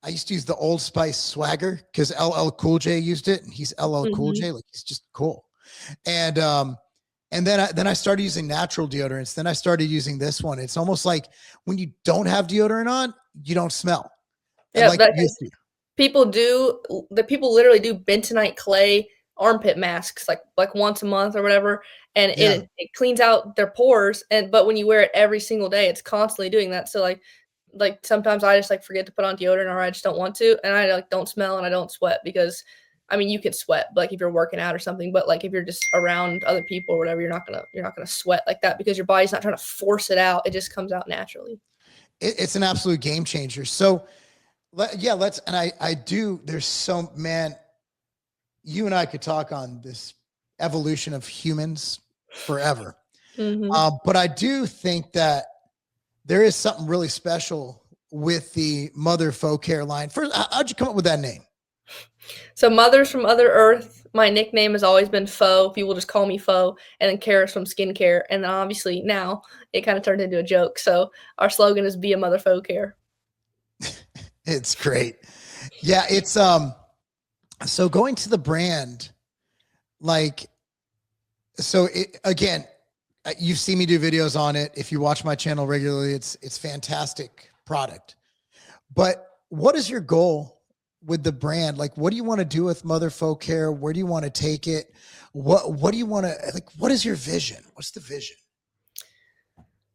used to use the Old Spice Swagger because LL Cool J used it and he's LL Cool mhm. J. Like he's just cool. And, and then I started using natural deodorants. Then I started using this one. It's almost like when you don't have deodorant on, you don't smell. And Yeah, like that you used to. the people literally do bentonite clay armpit masks like once a month or whatever, and Yeah. it cleans out their pores. And but when you wear it every single day, it's constantly doing that. So like sometimes I just like forget to put on deodorant or I just don't want to, and I like don't smell and I don't sweat because I mean you could sweat like if you're working out or something, but like if you're just around other people or whatever, you're not gonna sweat like that because your body's not trying to force it out. It just comes out naturally. It's an absolute game changer. So yeah, and I do. There's man, you and I could talk on this evolution of humans forever. Mhm. But I do think that there is something really special with the Mother Folk Care line. First, how'd you come up with that name? So Mothers from Other Earth, my nickname has always been Fo. People just call me Fo, and then Care's from skincare, and then obviously now it kind of turned into a joke. So our slogan is "Be a Mother Fo Care." It's great. Yeah, So going to the brand, like, again, you've seen me do videos on it. If you watch my channel regularly, it's fantastic product. But what is your goal with the brand? Like, what do you want to do with Mother Folk Care? Where do you want to take it? What do you want to like? What is your vision? What's the vision?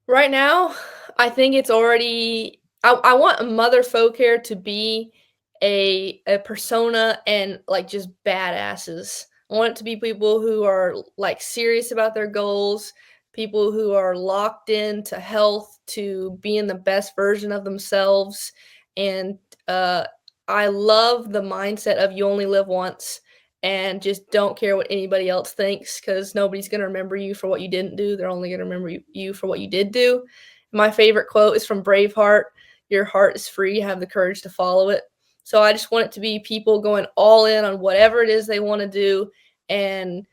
Right now, I think it's already I want Mother Folk Care to be a persona and, like, just badasses. I want it to be people who are, like, serious about their goals, people who are locked into health, to being the best version of themselves, and, uh, I love the mindset of you only live once, and just don't care what anybody else thinks, because nobody's gonna remember you for what you didn't do, they're only gonna remember you for what you did do. My favorite quote is from Braveheart, "Your heart is free, have the courage to follow it." So I just want it to be people going all in on whatever it is they wanna do, and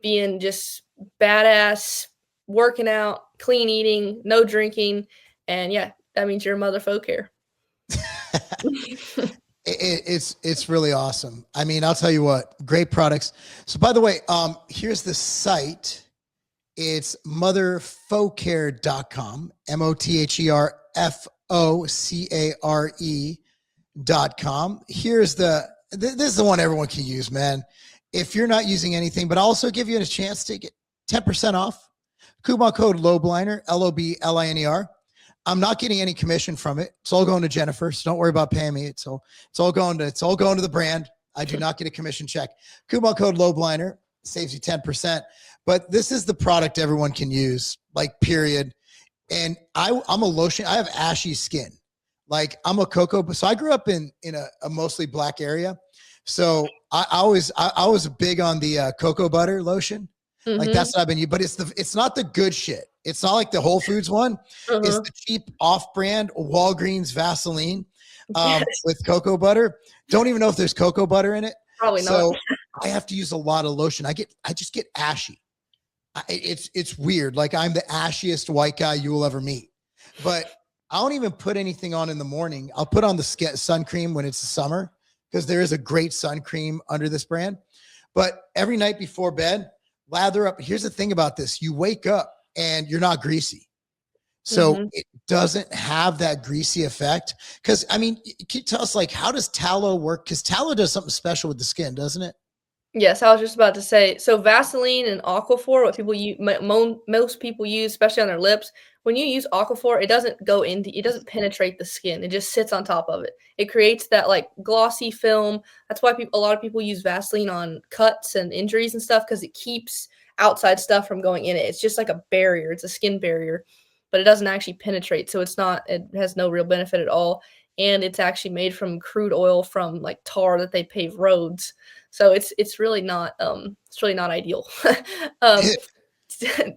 being just badass, working out, clean eating, no drinking, and yeah, that means you're a Mother Folk Care. It's really awesome. I mean, I'll tell you what, great products. So by the way, here's the site. It's motherfocare.com, motherfocare.com. This is the one everyone can use, man. If you're not using anything, but I'll also give you a chance to get 10% off. Coupon code LOBLINER, LOBLINER. I'm not getting any commission from it. It's all going to Jennifer. So don't worry about paying me. It's all going to the brand. I do not get a commission check. Coupon code LOBLINER saves you 10%. But this is the product everyone can use, like, period. And I'm a lotion. I have ashy skin. Like, I'm a cocoa. So I grew up in a mostly black area. So I was big on the cocoa butter lotion. Like, Mhm. that's what I've been using. But it's not the good shit. It's not like the Whole Foods one. It's Uh-huh. the cheap off-brand Walgreens Vaseline Yes, with cocoa butter. Don't even know if there's cocoa butter in it. probably not. So I have to use a lot of lotion. I just get ashy. It's weird. Like, I'm the ashiest white guy you will ever meet. But I don't even put anything on in the morning. I'll put on the sun cream when it's the summer, because there is a great sun cream under this brand. But every night before bed, lather up. Here's the thing about this: you wake up and you're not greasy. So Mhm. it doesn't have that greasy effect. Because, I mean, can you tell us, like, how does tallow work? Because tallow does something special with the skin, doesn't it? Yes, I was just about to say, so Vaseline and Aquaphor, what people use, most people use, especially on their lips. When you use Aquaphor, it doesn't penetrate the skin. It just sits on top of it. It creates that, like, glossy film. That's why a lot of people use Vaseline on cuts and injuries and stuff, because it keeps outside stuff from going in it. It's just like a barrier. It's a skin barrier, but it doesn't actually penetrate. So it has no real benefit at all. And it's actually made from crude oil from, like, tar that they pave roads. So it's really not ideal. um,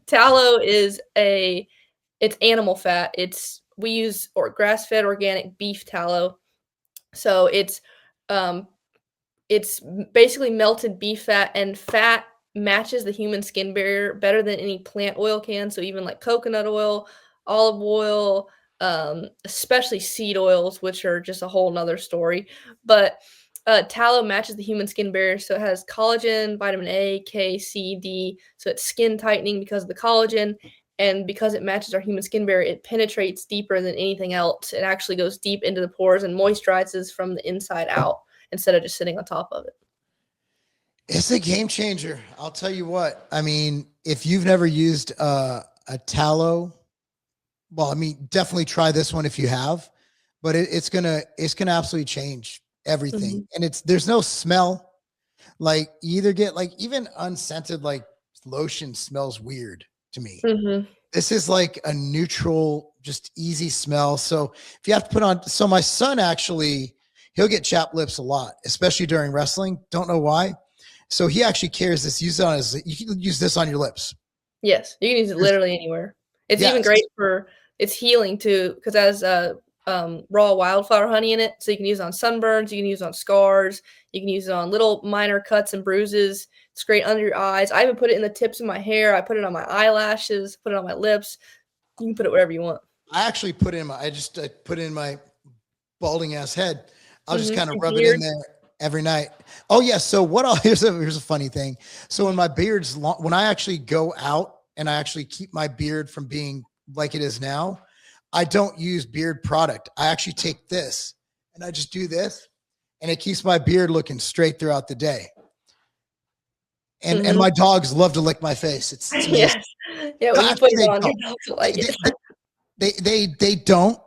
tallow is it's animal fat. We use or grass-fed organic beef tallow. So um, it's basically melted beef fat, and fat matches the human skin barrier better than any plant oil can. So even like coconut oil, olive oil, especially seed oils, which are just a whole nother story. But tallow matches the human skin barrier, so it has collagen, vitamin A, K, C, D. So it's skin tightening because of the collagen, and because it matches our human skin barrier, it penetrates deeper than anything else. It actually goes deep into the pores and moisturizes from the inside out instead of just sitting on top of it. It's a game changer. I'll tell you what. I mean, if you've never used a tallow, well, I mean, definitely try this one if you have. But it's gonna absolutely change everything. Mhm. And there's no smell. Like, you either get, like, even unscented, like, lotion smells weird to me. Mhm. This is like a neutral, just easy smell. So if you have to put on, so my son actually, he'll get chapped lips a lot, especially during wrestling. Don't know why. So he actually carries this. You can use this on your lips. Yes, you can use it literally anywhere. It's even Yes. great for it's healing too, because it has, raw wildflower honey in it, so you can use it on sunburns, you can use it on scars, you can use it on little minor cuts and bruises. It's great under your eyes. I even put it in the tips of my hair, I put it on my eyelashes, put it on my lips. You can put it wherever you want. I actually put in my, I put in my balding ass head. I'll just Mhm, kind of your rub it in beard. there, every night. Oh yeah. So what? Here's a funny thing. So when my beard's long, when I actually go out and I actually keep my beard from being like it is now, I don't use beard product. I actually take this and I just do this, and it keeps my beard looking straight throughout the day. And my dogs love to lick my face. It's amazing. Yes. Yeah, when you put Actually, it they on, your don't. dogs will They, like it. they don't.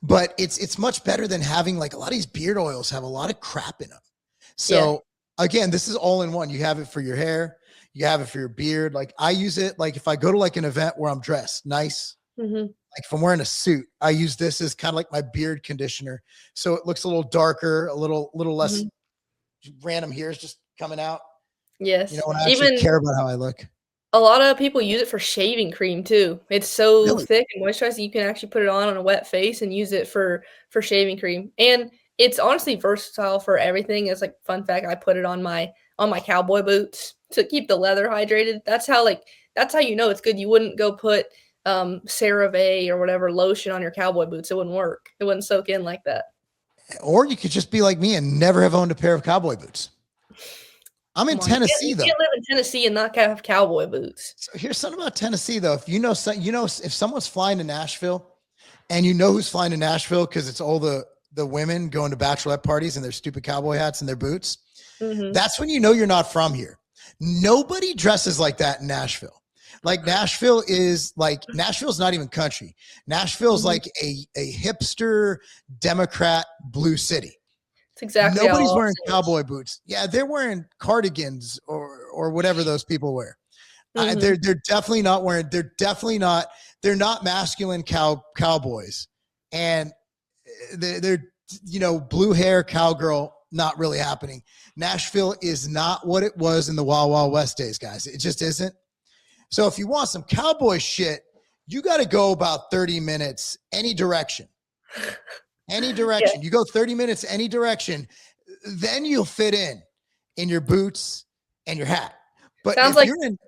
But it's much better than having, like, a lot of these beard oils have a lot of crap in them. Yeah. So again, this is all in one. You have it for your hair, you have it for your beard. Like, I use it like if I go to like an event where I'm dressed nice, Mhm. like if I'm wearing a suit, I use this as kind of like my beard conditioner. So it looks a little darker, a little less Mhm. random hairs just coming out. You know, Yes. when I actually Even care about how I look. a lot of people use it for shaving cream too. It's so Really? thick and moisturizing, you can actually put it on a wet face and use it for shaving cream. And it's honestly versatile for everything. It's like fun fact, I put it on my cowboy boots to keep the leather hydrated. That's how you know it's good. You wouldn't go put CeraVe or whatever lotion on your cowboy boots. It wouldn't work. It wouldn't soak in like that. Or you could just be like me and never have owned a pair of cowboy boots. I'm in Come on, you can't Tennessee you though. can't live in Tennessee and not have cowboy boots. So here's something about Tennessee though. If you know, if someone's flying to Nashville, and you know who's flying to Nashville because it's all the women going to bachelorette parties in their stupid cowboy hats and their boots, Mhm. that's when you know you're not from here. Nobody dresses like that in Nashville. Like, Nashville's not even country. Nashville's Mhm. like a hipster Democrat blue city. It's exactly how Nobody's wearing Austin is. cowboy boots. Yeah, they're wearing cardigans or whatever those people wear. Mhm. They're definitely not wearing. They're definitely not. They're not masculine cowboys, and they're blue hair cowgirl not really happening. Nashville is not what it was in the Wild Wild West days, guys. It just isn't. So if you want some cowboy shit, you got to go about 30 minutes any direction. Any Yeah. direction. You go 30 minutes any direction, then you'll fit in your boots and your hat. But Sounds if like you're in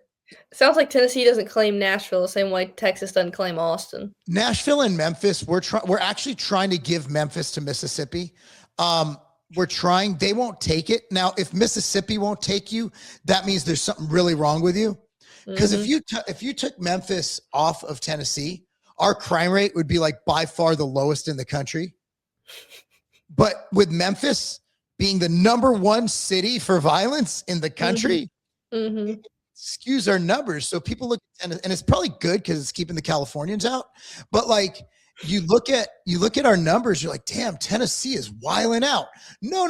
sounds like Tennessee doesn't claim Nashville the same way Texas doesn't claim Austin. Nashville and Memphis, we're actually trying to give Memphis to Mississippi. We're trying. They won't take it. Now, if Mississippi won't take you, that means there's something really wrong with you. Because Mhm. if you took Memphis off of Tennessee, our crime rate would be like by far the lowest in the country. But with Memphis being the number one city for violence in the Mhm. country, Mhm. it skews our numbers. So people look at, and it's probably good because it's keeping the Californians out. But like, you look at our numbers, you're like, damn, Tennessee is wiling out. No,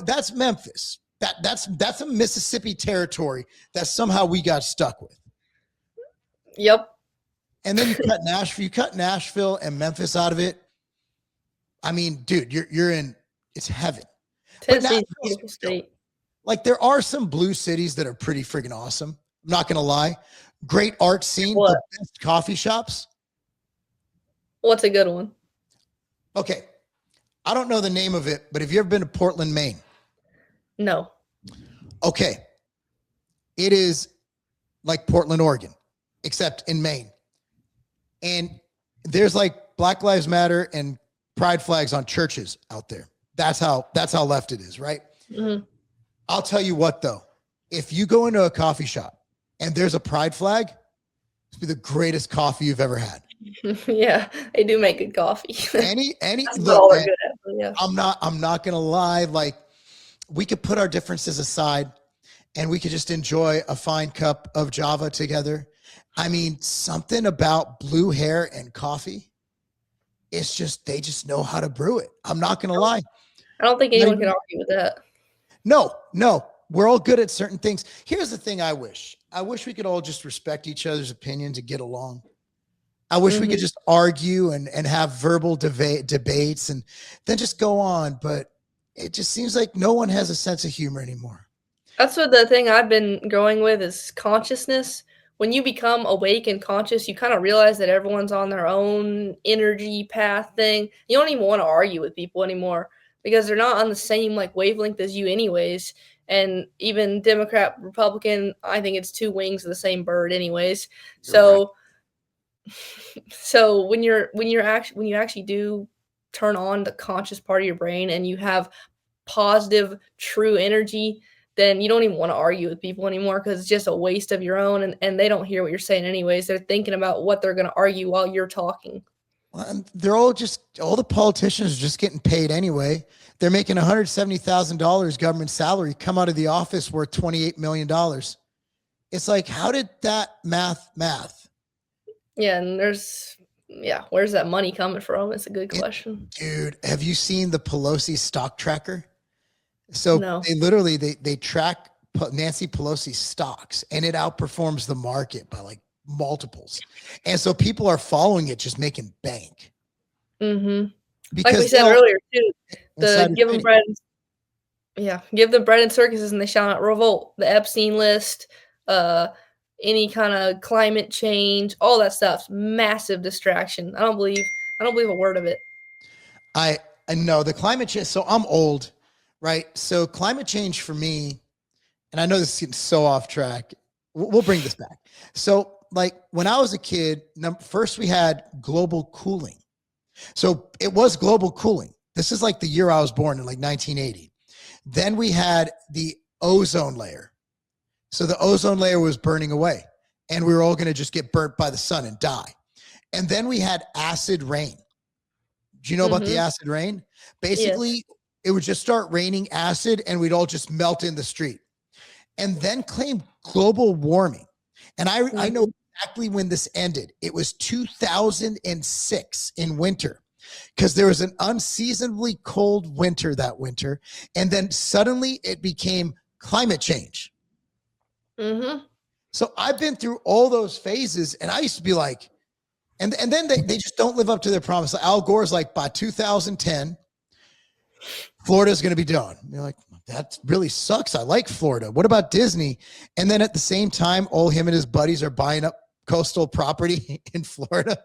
that's Memphis. That's a Mississippi territory that somehow we got stuck with. Yep. And then you cut Nashville and Memphis out of it. I mean, dude, you're in, it's heaven. But Tennessee's a Nashville's beautiful still, state. like, there are some blue cities that are pretty freaking awesome. I'm not gonna lie. Great art scene, What? the best coffee shops. What's a good one? Okay, I don't know the name of it, but have you ever been to Portland, Maine? No. Okay, it is like Portland, Oregon, except in Maine. And there's like Black Lives Matter and pride flags on churches out there. That's how left it is, right? Mhm. I'll tell you what though, if you go into a coffee shop and there's a pride flag, it's be the greatest coffee you've ever had. Yeah, they do make good coffee. Any That's about look, all they're man, good at, but yeah. I'm not gonna lie. Like, we could put our differences aside and we could just enjoy a fine cup of Java together. I mean, something about blue hair and coffee. It's just, they just know how to brew it. I'm not gonna lie. I don't think Not anyone can even, argue with that. no. We're all good at certain things. Here's the thing I wish. I wish we could all just respect each other's opinions and get along. I wish we could Mhm. just argue and have verbal debates and then just go on. But it just seems like no one has a sense of humor anymore. That's what the thing I've been growing with is consciousness. When you become awake and conscious, you kind of realize that everyone's on their own energy path thing. You don't even want to argue with people anymore because they're not on the same like wavelength as you anyways. And even Democrat, Republican, I think it's two wings of the same bird anyways. You're right. So when you actually do turn on the conscious part of your brain and you have positive, true energy, then you don't even want to argue with people anymore because it's just a waste of your own, and they don't hear what you're saying anyways. They're thinking about what they're going to argue while you're talking. Well, and they're all the politicians are just getting paid anyway. They're making $170,000 government salary, come out of the office worth $28 million. It's like, how did that math? Yeah, and where's that money coming from? It's a good question. Dude, have you seen the Pelosi stock tracker? So No. they track Nancy Pelosi's stocks, and it outperforms the market by like multiples. And so people are following it, just making bank. Mm-hmm. Like we said earlier too, give them bread. Yeah, give them bread and circuses, and they shall not revolt. The Epstein list, any kind of climate change, all that stuff's massive distraction. I don't believe a word of it. I know the climate change. So I'm old, right? So climate change for me, and I know this is getting so off track. We'll bring this back. So like when I was a kid, first we had global cooling. So it was global cooling. This is like the year I was born in, like 1980. Then we had the ozone layer. So the ozone layer was burning away, and we were all going to just get burnt by the sun and die. And then we had acid rain. Do you know about the acid rain? Basically, it would just start raining acid, and we'd all just melt in the street. And then came global warming. And I know exactly when this ended. It was 2006 in winter, because there was an unseasonably cold winter that winter. And then suddenly it became climate change. Mm-hmm. So I've been through all those phases, and I used to be like, and then they just don't live up to their promise. Al Gore's like, by 2010, Florida's going to be done. And you're like, that really sucks. I like Florida. What about Disney? And then at the same time, all him and his buddies are buying up coastal property in Florida.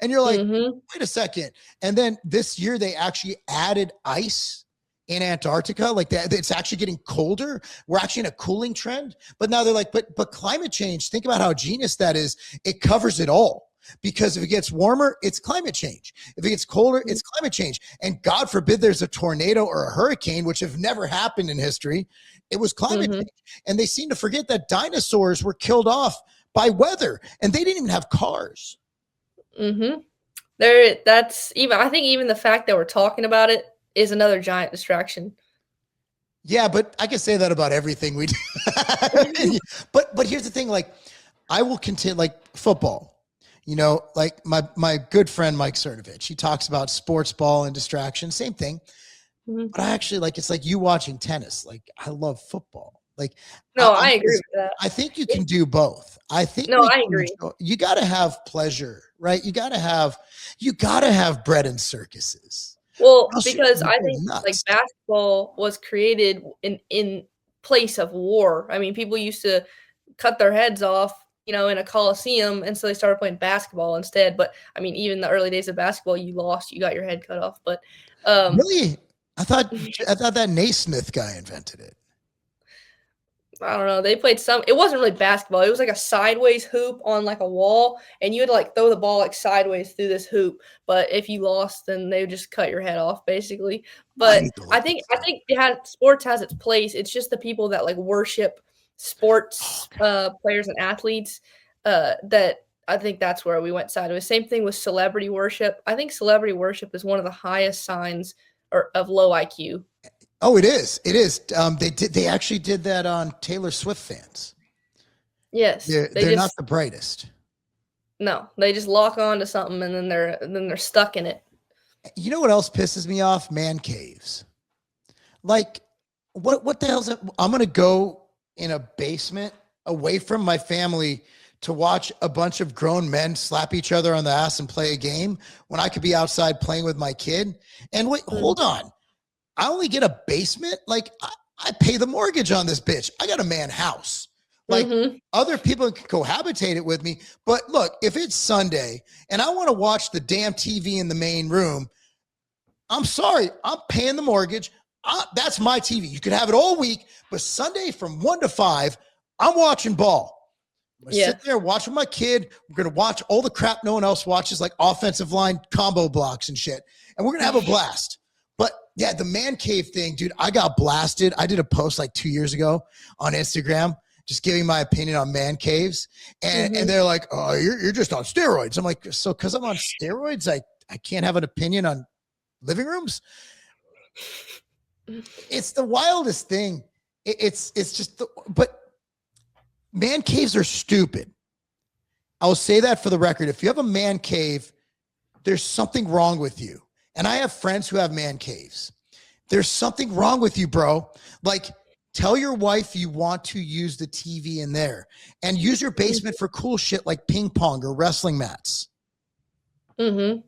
And you're like, wait a second. And then this year they actually added ice in Antarctica. Like that, it's actually getting colder. We're actually in a cooling trend. But now they're like, but climate change, think about how genius that is. It covers it all. Because if it gets warmer, it's climate change. If it gets colder, it's climate change. And God forbid there's a tornado or a hurricane, which have never happened in history. It was climate change. And they seem to forget that dinosaurs were killed off by weather, and they didn't even have cars. That's even, I think even the fact that we're talking about it is another giant distraction. Yeah, but I can say that about everything we do. but here's the thing, like I will continue, like football. You know, like my good friend Mike Cernovich, he talks about sports ball and distraction, same thing. But I actually like, it's like you watching tennis. Like I love football. Like I agree with that. I think you can do both. I think I agree. You got to have pleasure, right? You got to have bread and circuses. Well, because I think like basketball was created in place of war. I mean, people used to cut their heads off, in a coliseum, and so they started playing basketball instead. But I mean, even the early days of basketball, you got your head cut off. But really, I thought that Naismith guy invented it. I don't know. They played it wasn't really basketball. It was like a sideways hoop on like a wall, and you had to like throw the ball like sideways through this hoop. But if you lost, then they would just cut your head off, basically. But I think sports has its place. It's just the people that like worship sports players and athletes that I think that's where we went sideways. Same thing with celebrity worship. I think celebrity worship is one of the highest signs of low IQ. Oh, it is. It is. They actually did that on Taylor Swift fans. Yes, they're not the brightest. No, they just lock on to something and then they're stuck in it. You know what else pisses me off? Man caves. Like, what the hell's it? I'm gonna go in a basement away from my family to watch a bunch of grown men slap each other on the ass and play a game when I could be outside playing with my kid. And wait, hold on. I only get a basement. Like I pay the mortgage on this bitch. I got a man house. Like other people can cohabitate it with me. But look, if it's Sunday and I want to watch the damn TV in the main room, I'm sorry, I'm paying the mortgage. That's my TV. You could have it all week, but Sunday from 1 to 5, I'm watching ball. I'm going to sit there, watch with my kid. We're going to watch all the crap no one else watches, like offensive line combo blocks and shit. And we're going to have a blast. But Yeah, the man cave thing, dude. I got blasted. I did a post like 2 years ago on Instagram, just giving my opinion on man caves, and they're like, "Oh, you're just on steroids." I'm like, "So because I'm on steroids, I can't have an opinion on living rooms?" It's the wildest thing. It's just but man caves are stupid. I will say that for the record. If you have a man cave, there's something wrong with you. And I have friends who have man caves. There's something wrong with you, bro. Like, tell your wife you want to use the TV in there and use your basement for cool shit like ping pong or wrestling mats. Mm-hmm.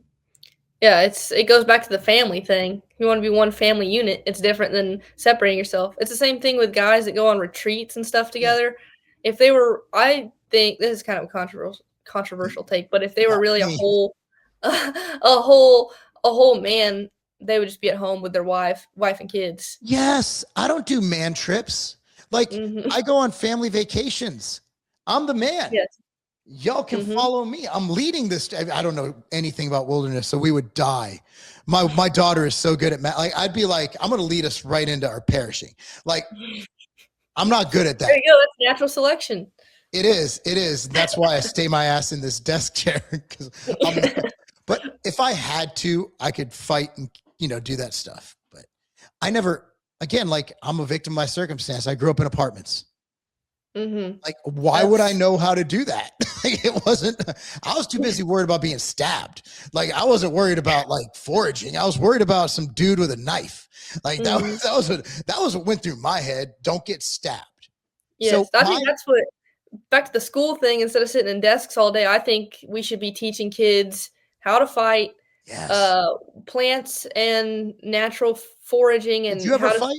Yeah, it goes back to the family thing. You want to be one family unit. It's different than separating yourself. It's the same thing with guys that go on retreats and stuff Yeah. together. If they were, I think this is kind of a controversial take, but if they were really a whole, a whole man, they would just be at home with their wife and kids. Yes, I don't do man trips. Like, I go on family vacations. I'm the man. Yes. Y'all can follow me. I'm leading this. I don't know anything about wilderness, so we would die. My daughter is so good at math. Like, I'd be like, I'm going to lead us right into our perishing. Like, I'm not good at that. There you go. That's natural selection. It is. It is. That's why I stay my ass in this desk chair. But if I had to, I could fight and, do that stuff. But I never, again, like, I'm a victim of my circumstance. I grew up in apartments. Like, why would I know how to do that? It wasn't, I was too busy worried about being stabbed. Like, I wasn't worried about like foraging. I was worried about some dude with a knife. Like, that was what went through my head. Don't get stabbed. Yes. So I think that's what, back to the school thing, instead of sitting in desks all day, I think we should be teaching kids how to fight, plants and natural foraging, and did you ever how to fight?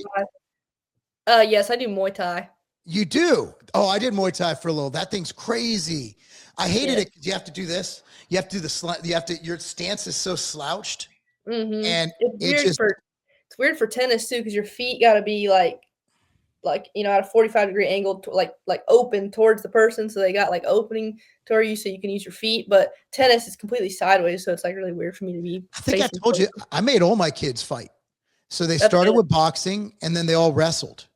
survive. Yes, I do Muay Thai. You do? Oh, I did Muay Thai for a little. That thing's crazy. I hated it because you have to do this. You have to do the your stance is so slouched. And it's weird for tennis too, because your feet got to be like at a 45-degree angle, like open towards the person, so they got like opening toward you, so you can use your feet. But tennis is completely sideways, so it's like really weird for me to be. I think I told you I made all my kids fight. So they started with boxing, and then they all wrestled.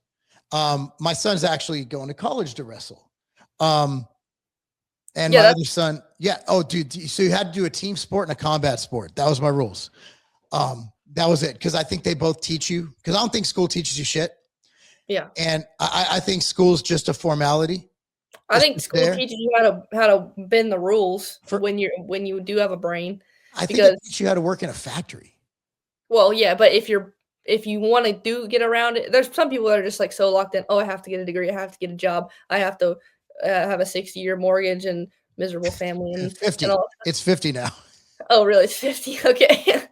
My son's actually going to college to wrestle. And my other son, oh, dude, so you had to do a team sport and a combat sport. That was my rules. That was it, because I think they both teach you, because I don't think school teaches you shit. Yeah. And I think school's just a formality. I think school teaches you how to bend the rules when you do have a brain. I think it teaches you how to work in a factory. Well, yeah, but if you want to get around it, there's some people that are just like so locked in. Oh, I have to get a degree. I have to get a job. I have to have a 60-year mortgage and miserable family. And 50. And all. It's 50 now. Oh, really? It's 50. Okay.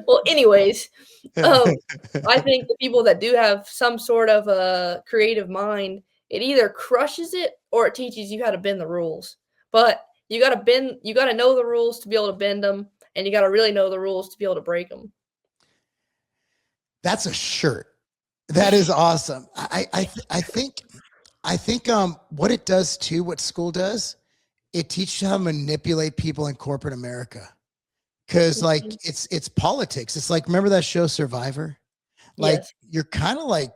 Well, anyways, I think the people that do have some sort of a creative mind, it either crushes it or it teaches you how to bend the rules. But you got to know the rules to be able to bend them, and you got to really know the rules to be able to break them. That's a shirt. That is awesome. I think what it does too, what school does, it teaches you how to manipulate people in corporate America. Cause like it's politics. It's like, remember that show Survivor? Like you're kind of like,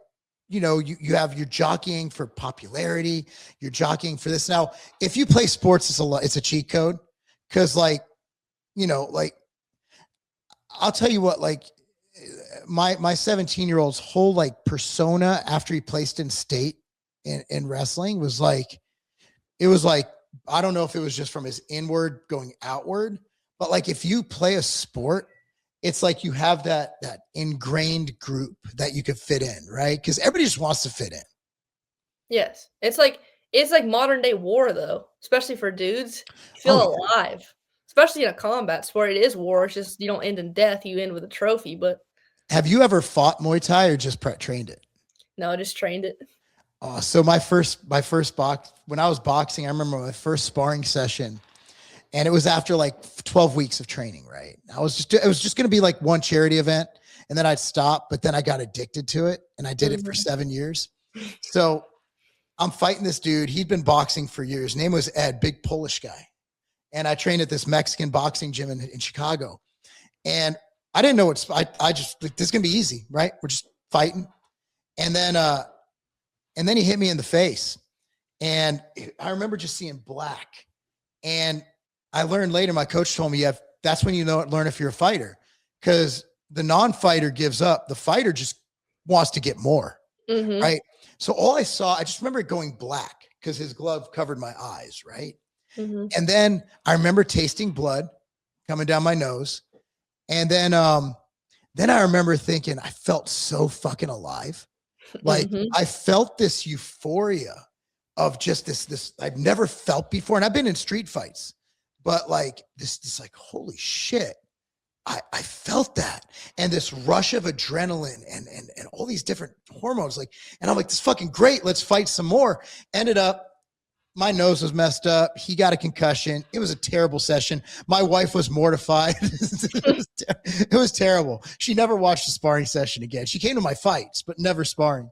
you have, you're jockeying for popularity. You're jockeying for this. Now, if you play sports, it's a cheat code. Cause like, I'll tell you what, like my 17-year-old's whole like persona after he placed in state in wrestling was like, it was like, I don't know if it was just from his inward going outward, but like if you play a sport, it's like you have that ingrained group that you could fit in, right? Because everybody just wants to fit in. Yes. It's like modern day war though, especially for dudes. You feel alive. Especially in a combat sport. It is war. It's just you don't end in death, you end with a trophy. But have you ever fought Muay Thai or just trained it? No, I just trained it. So my first when I was boxing, I remember my first sparring session, and it was after like 12 weeks of training, right? It was just going to be like one charity event, and then I'd stop, but then I got addicted to it, and I did it for 7 years. So I'm fighting this dude. He'd been boxing for years. His name was Ed, big Polish guy. And I trained at this Mexican boxing gym in Chicago. And I didn't know it's, I just, like, this is going to be easy, right? We're just fighting. And then he hit me in the face. And I remember just seeing black. And I learned later, my coach told me, that's when you learn if you're a fighter, because the non-fighter gives up. The fighter just wants to get more, right? So all I saw, I just remember it going black because his glove covered my eyes, right? And then I remember tasting blood coming down my nose. And then I remember thinking, I felt so fucking alive. Like I felt this euphoria of just this I've never felt before. And I've been in street fights, but like this like, holy shit. I felt that. And this rush of adrenaline and all these different hormones, like, and I'm like, this is fucking great. Let's fight some more. Ended up, my nose was messed up. He got a concussion. It was a terrible session. My wife was mortified. It was terrible. She never watched a sparring session again. She came to my fights, but never sparring.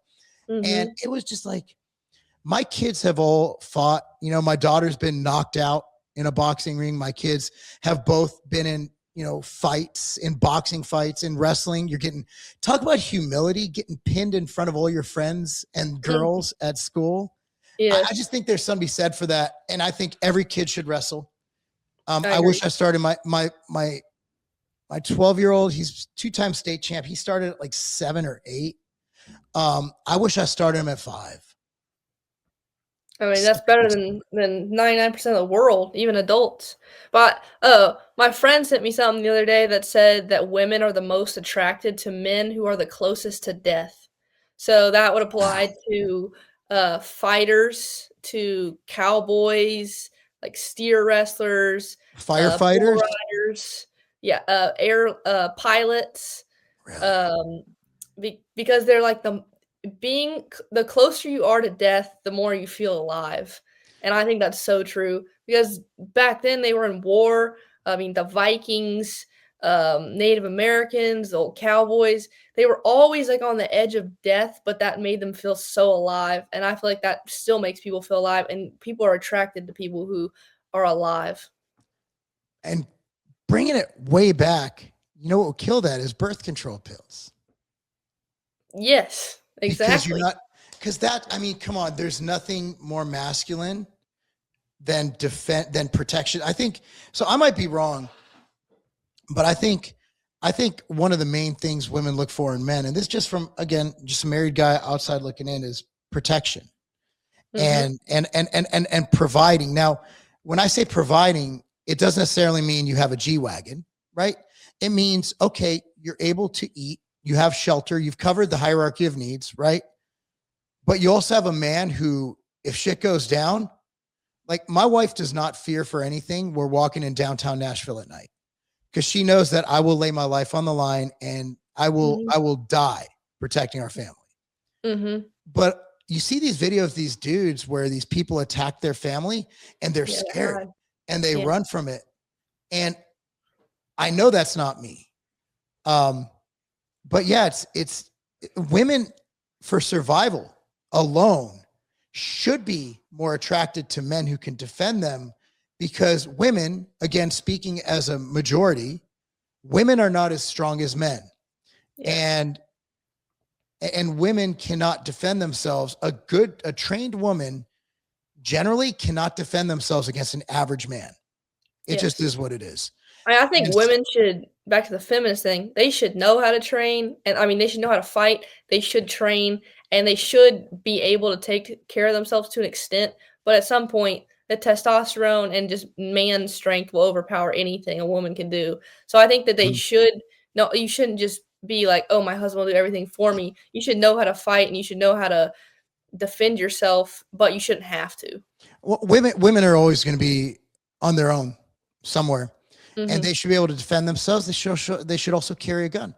And it was just like, my kids have all fought. You know, my daughter's been knocked out in a boxing ring. My kids have both been in, you know, fights, in boxing fights, in wrestling. You're talk about humility, getting pinned in front of all your friends and girls at school. Yes. I just think there's something to be said for that. And I think every kid should wrestle. I wish I started my 12-year-old, he's 2-time state champ. He started at like 7 or 8. I wish I started him at 5. I mean, that's better than 99% of the world, even adults. But my friend sent me something the other day that said that women are the most attracted to men who are the closest to death. So that would apply to fighters, to cowboys, like steer wrestlers, firefighters, riders, air pilots, really? Because they're like the closer you are to death, the more you feel alive. And I think that's so true, because back then they were in war. I mean, the Vikings, Native Americans, the old cowboys, they were always like on the edge of death, but that made them feel so alive. And I feel like that still makes people feel alive, and people are attracted to people who are alive. And bringing it way back, you know what will kill that is birth control pills. Yes. Exactly. Because I mean, come on, there's nothing more masculine than protection. I think, so I might be wrong, but I think one of the main things women look for in men, and this just from, again, just a married guy outside looking in, is protection and providing. Now, when I say providing, it doesn't necessarily mean you have a G-Wagon, right? It means, okay, you're able to eat, you have shelter, you've covered the hierarchy of needs, right? But you also have a man who, if shit goes down, like my wife does not fear for anything. We're walking in downtown Nashville at night because she knows that I will lay my life on the line and I will die protecting our family. But you see these videos, these dudes where these people attack their family and they're scared and they run from it. And I know that's not me. But yeah, it's women for survival alone should be more attracted to men who can defend them, because women, again, speaking as a majority, women are not as strong as men. Yes. And women cannot defend themselves. A trained woman generally cannot defend themselves against an average man. It just is what it is. I think women should, back to the feminist thing, they should know how to train. And I mean, they should know how to fight. They should train, and they should be able to take care of themselves to an extent. But at some point, the testosterone and just man strength will overpower anything a woman can do. So I think that they should no, you shouldn't just be like, oh, my husband will do everything for me. You should know how to fight, and you should know how to defend yourself, but you shouldn't have to. Well, women are always going to be on their own somewhere. And they should be able to defend themselves. They should also carry a gun.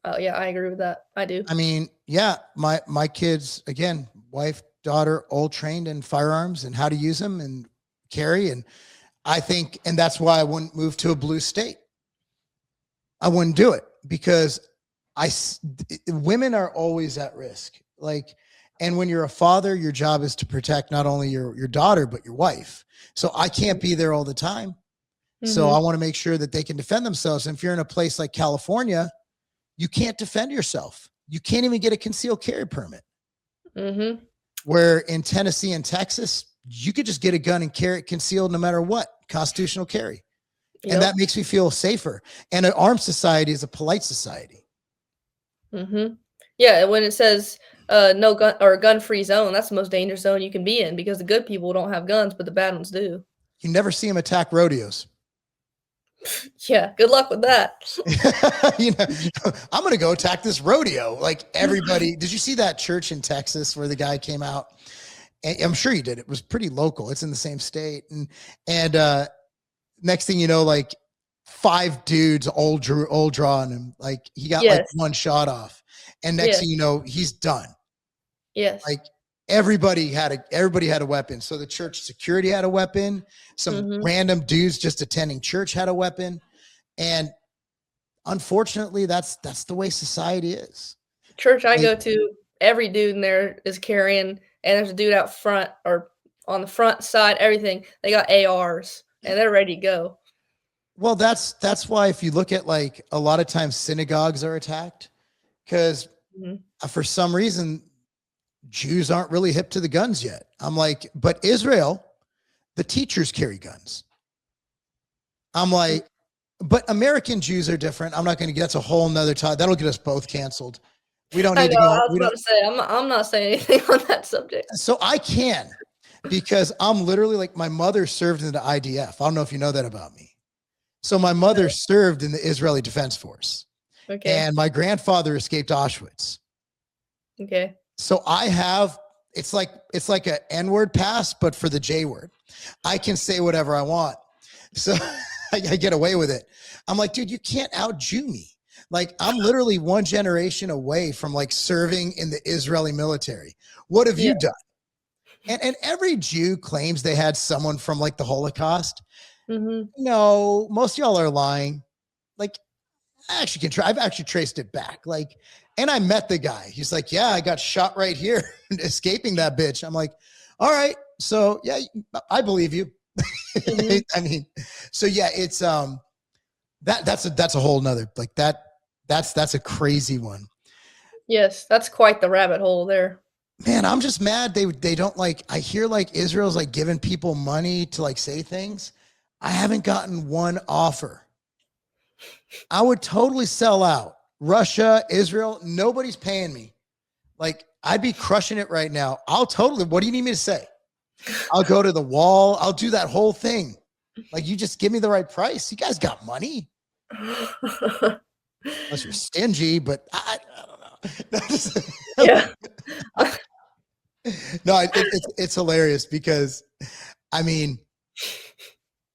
Oh yeah, I agree with that. I do. I mean, yeah, my kids, again, wife, daughter, all trained in firearms and how to use them and carry. And I think, and that's why I wouldn't move to a blue state. I wouldn't do it because women are always at risk. Like, and when you're a father, your job is to protect not only your daughter, but your wife. So I can't be there all the time. So I Mhm. want to make sure that they can defend themselves. And if you're in a place like California, you can't defend yourself. You can't even get a concealed carry permit. Mhm. Where in Tennessee and Texas, you could just get a gun and carry it concealed no matter what, constitutional carry. And that Yep. makes me feel safer. And an armed society is a polite society. Mhm. Yeah, when it says, no gun or gun-free zone, that's the most dangerous zone you can be in because the good people don't have guns, but the bad ones do. You never see them attack rodeos. Yeah, good luck with that. You know, I'm going to go attack this rodeo. Like everybody, did you see that church in Texas where the guy came out? And I'm sure you did. It was pretty local. It's in the same state. And next thing you know, like 5 dudes old drawing him. Like he got like Yes. one shot off. And next Yes. thing you know, he's done. Yes. Like everybody had a weapon. So the church security had a weapon. Some Mhm. random dudes just attending church had a weapon. And unfortunately, that's the way society is. Church I Like, go to, every dude in there is carrying, and there's a dude out front or on the front side, everything. They got ARs and they're ready to go. well, that's why if you look at like a lot of times synagogues are attacked because Mhm. for some reason Jews aren't really hip to the guns yet. I'm like, but Israel, the teachers carry guns. I'm like, but American Jews are different. I'm not going to get, that's a whole nother time. That'll get us both canceled. We don't I need know, to go. I was We about don't. to say, I'm not saying anything on that subject. So I can, because I'm literally like, my mother served in the IDF. I don't know if you know that about me. So my mother served in the Israeli Defense Force, Okay, and my grandfather escaped Auschwitz. okay. So I have, it's like a N-word pass, but for the J word. I can say whatever I want. So I get away with it. I'm like, dude, you can't out-Jew me. Like, I'm literally one generation away from like serving in the Israeli military. What have Yeah. you done? And every Jew claims they had someone from like the Holocaust. Mhm. No, most of y'all are lying. Like, I actually can try. I've actually traced it back. Like, and I met the guy. He's like, yeah, I got shot right here, escaping that bitch. I'm like, all right. So yeah, I believe you. Mhm. I mean, so yeah, it's that's a whole nother like that's a crazy one. Yes, that's quite the rabbit hole there. Man, I'm just mad they don't like, I hear like Israel's like giving people money to like say things. I haven't gotten one offer. I would totally sell out. Russia, Israel, nobody's paying me. Like, I'd be crushing it right now. I'll totally, what do you need me to say? I'll go to the wall. I'll do that whole thing. Like, you just give me the right price. You guys got money, unless you're stingy, but I don't know. Yeah. No, it's hilarious because, I mean,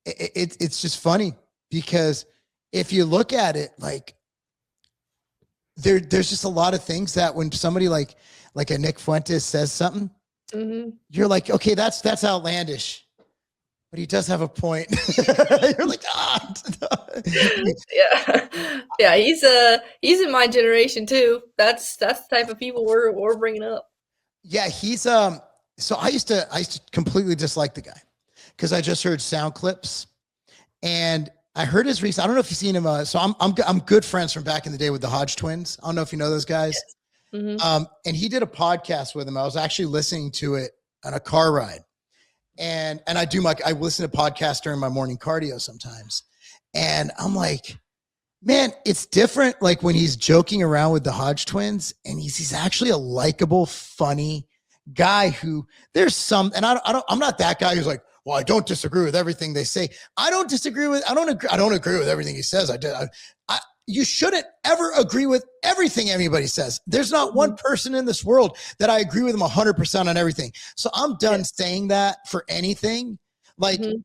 it's just funny because if you look at it, like, there's just a lot of things that when somebody like a Nick Fuentes says something, Mhm. you're like, okay, that's outlandish, but he does have a point. You're like, ah. Yeah. Yeah, he's in my generation too. That's the type of people we're bringing up. Yeah, he's so I used to completely dislike the guy because I just heard sound clips and I heard his recent. I don't know if you've seen him. So I'm good friends from back in the day with the Hodge twins. I don't know if you know those guys. Yes. Mhm. And he did a podcast with him. I was actually listening to it on a car ride, and I listen to podcasts during my morning cardio sometimes, and I'm like, man, it's different. Like when he's joking around with the Hodge twins, and he's actually a likable, funny guy who there's some, and I'm not that guy who's like, well, I don't disagree with everything they say. I don't agree with everything he says. You shouldn't ever agree with everything anybody says. There's not one Mhm. person in this world that I agree with them 100% on everything. So I'm done Yes. saying that for anything. Like, Mhm.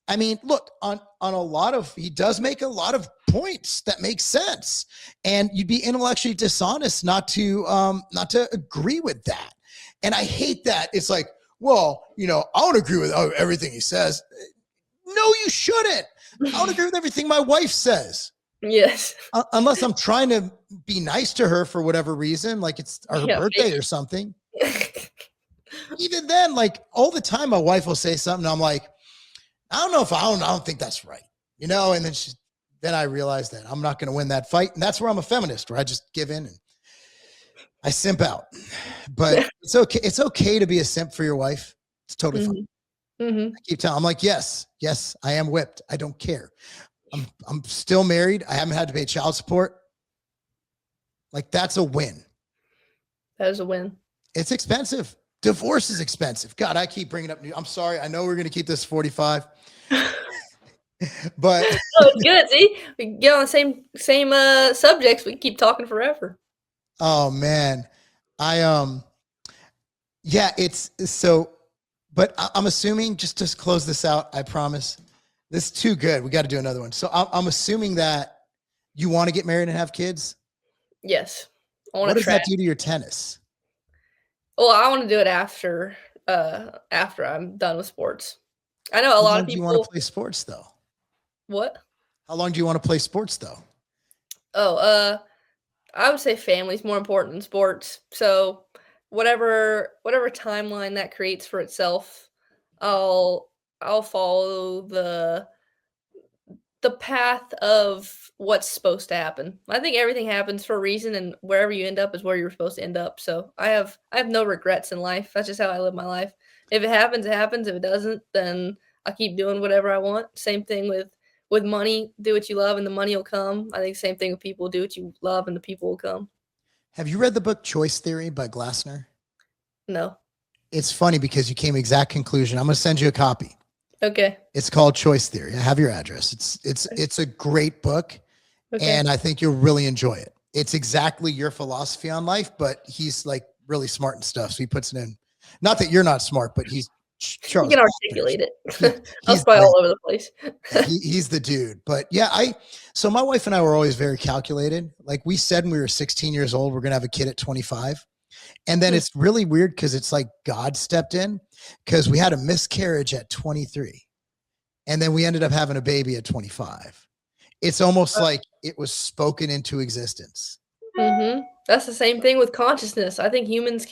I mean, look, on a lot of, he does make a lot of points that make sense, and you'd be intellectually dishonest not to agree with that. And I hate that. It's like, well, I don't agree with everything he says. No, you shouldn't. I don't agree with everything my wife says. Yes. Unless I'm trying to be nice to her for whatever reason, like it's her Yeah, birthday or something. Even then, like all the time, my wife will say something. I'm like, I don't think that's right. And then I realized that I'm not going to win that fight. And that's where I'm a feminist, where I just give in and I simp out. But it's okay. It's okay to be a simp for your wife. It's totally fine. Mm-hmm. I keep telling, I'm like, yes, I am whipped. I don't care. I'm still married. I haven't had to pay child support. Like, that's a win. That is a win. It's expensive. Divorce is expensive. God, I keep bringing up new. I'm sorry. I know we're going to keep this 45, but Oh, it's good. See, we can get on the same subjects. We can keep talking forever. oh man, I yeah, it's so. But I'm assuming, just to close this out, I promise, this is too good. We got to do another one. So I'm assuming that you want to get married and have kids. Yes, I want What to does try. that do to your tennis? Well, I want to do it after I'm done with sports. I know a How lot long of do you want to people. play sports though? What? How long do you want to play sports though? Oh, I would say family's more important than sports. So whatever timeline that creates for itself, I'll I'll follow the path of what's supposed to happen. I think everything happens for a reason, and wherever you end up is where you're supposed to end up. So I have no regrets in life. That's just how I live my life. If it happens, it happens. If it doesn't, then I keep doing whatever I want. Same thing with money. Do what you love, and the money will come. I think same thing with people. Do what you love, and the people will come. Have you read the book Choice Theory by Glassner? No. It's funny because you came exact conclusion. I'm going to send you a copy. Okay. It's called Choice Theory. I have your address. It's a great book, Okay. and I think you'll really enjoy it. It's exactly your philosophy on life, but he's like really smart and stuff. So he puts it in. Not that you're not smart, but he's You Charles can Glassner. articulate it. He, I was he's probably like, all over the place. yeah, he's the dude. But yeah, so my wife and I were always very calculated. Like we said when we were 16 years old, we're gonna have a kid at 25. And then it's really weird because it's like God stepped in because we had a miscarriage at 23. And then we ended up having a baby at 25. It's almost like it was spoken into existence. That's the same thing with consciousness. I think humans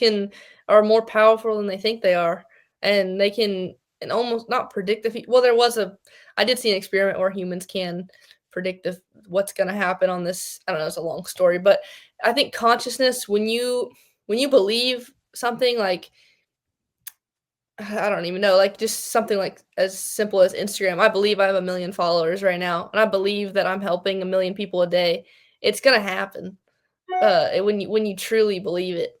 are more powerful than they think they are, and they can and almost not predict the well. I did see an experiment where humans can predict what's going to happen on this. I don't know. It's a long story, but I think consciousness when you believe something like I don't even know, like just something like as simple as Instagram. I believe I have 1 million followers right now, and I believe that I'm helping 1 million people a day. It's gonna happen when you truly believe it.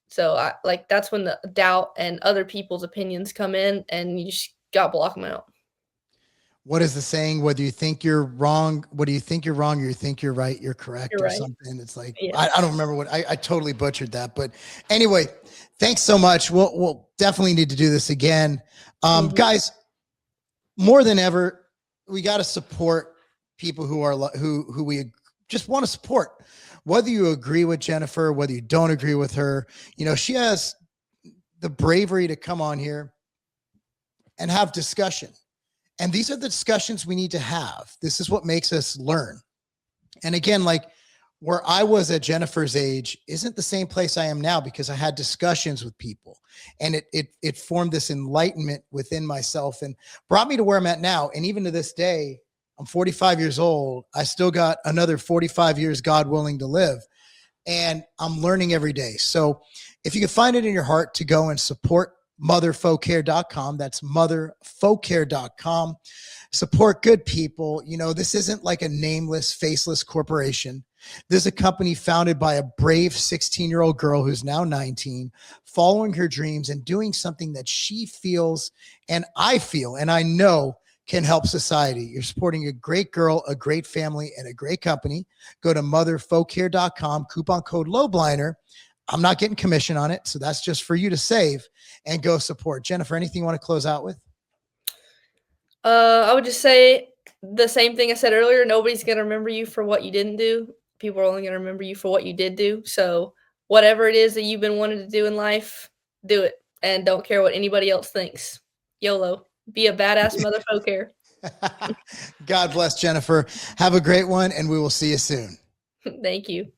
So I like that's when the doubt and other people's opinions come in, and you just gotta block them out. What is the saying? Whether you think you're wrong, what do you think you're wrong, or you think you're right, you're correct, You're or right. something. It's like Yeah. I don't remember I totally butchered that. But anyway, thanks so much. We'll definitely need to do this again. Mhm. Guys, more than ever, we got to support people who we just want to support. Whether you agree with Jennifer, whether you don't agree with her, she has the bravery to come on here and have discussion. And these are the discussions we need to have. This is what makes us learn. And again, like where I was at Jennifer's age isn't the same place I am now because I had discussions with people and it formed this enlightenment within myself and brought me to where I'm at now. And even to this day, I'm 45 years old. I still got another 45 years, God willing, to live. And I'm learning every day. So if you can find it in your heart to go and support motherfocare.com, that's motherfocare.com. Support good people. This isn't like a nameless, faceless corporation. This is a company founded by a brave 16-year-old girl who's now 19, following her dreams and doing something that she feels and I feel and I know can help society. You're supporting a great girl, a great family, and a great company. Go to motherfocare.com, coupon code LOWBLINDER. I'm not getting commission on it, so that's just for you to save and go support. Jennifer, anything you want to close out with? I would just say the same thing I said earlier. Nobody's gonna remember you for what you didn't do. People are only gonna remember you for what you did do. So whatever it is that you've been wanting to do in life, do it, and don't care what anybody else thinks. YOLO. Be a badass motherfucker. God bless, Jennifer. Have a great one, and we will see you soon. Thank you.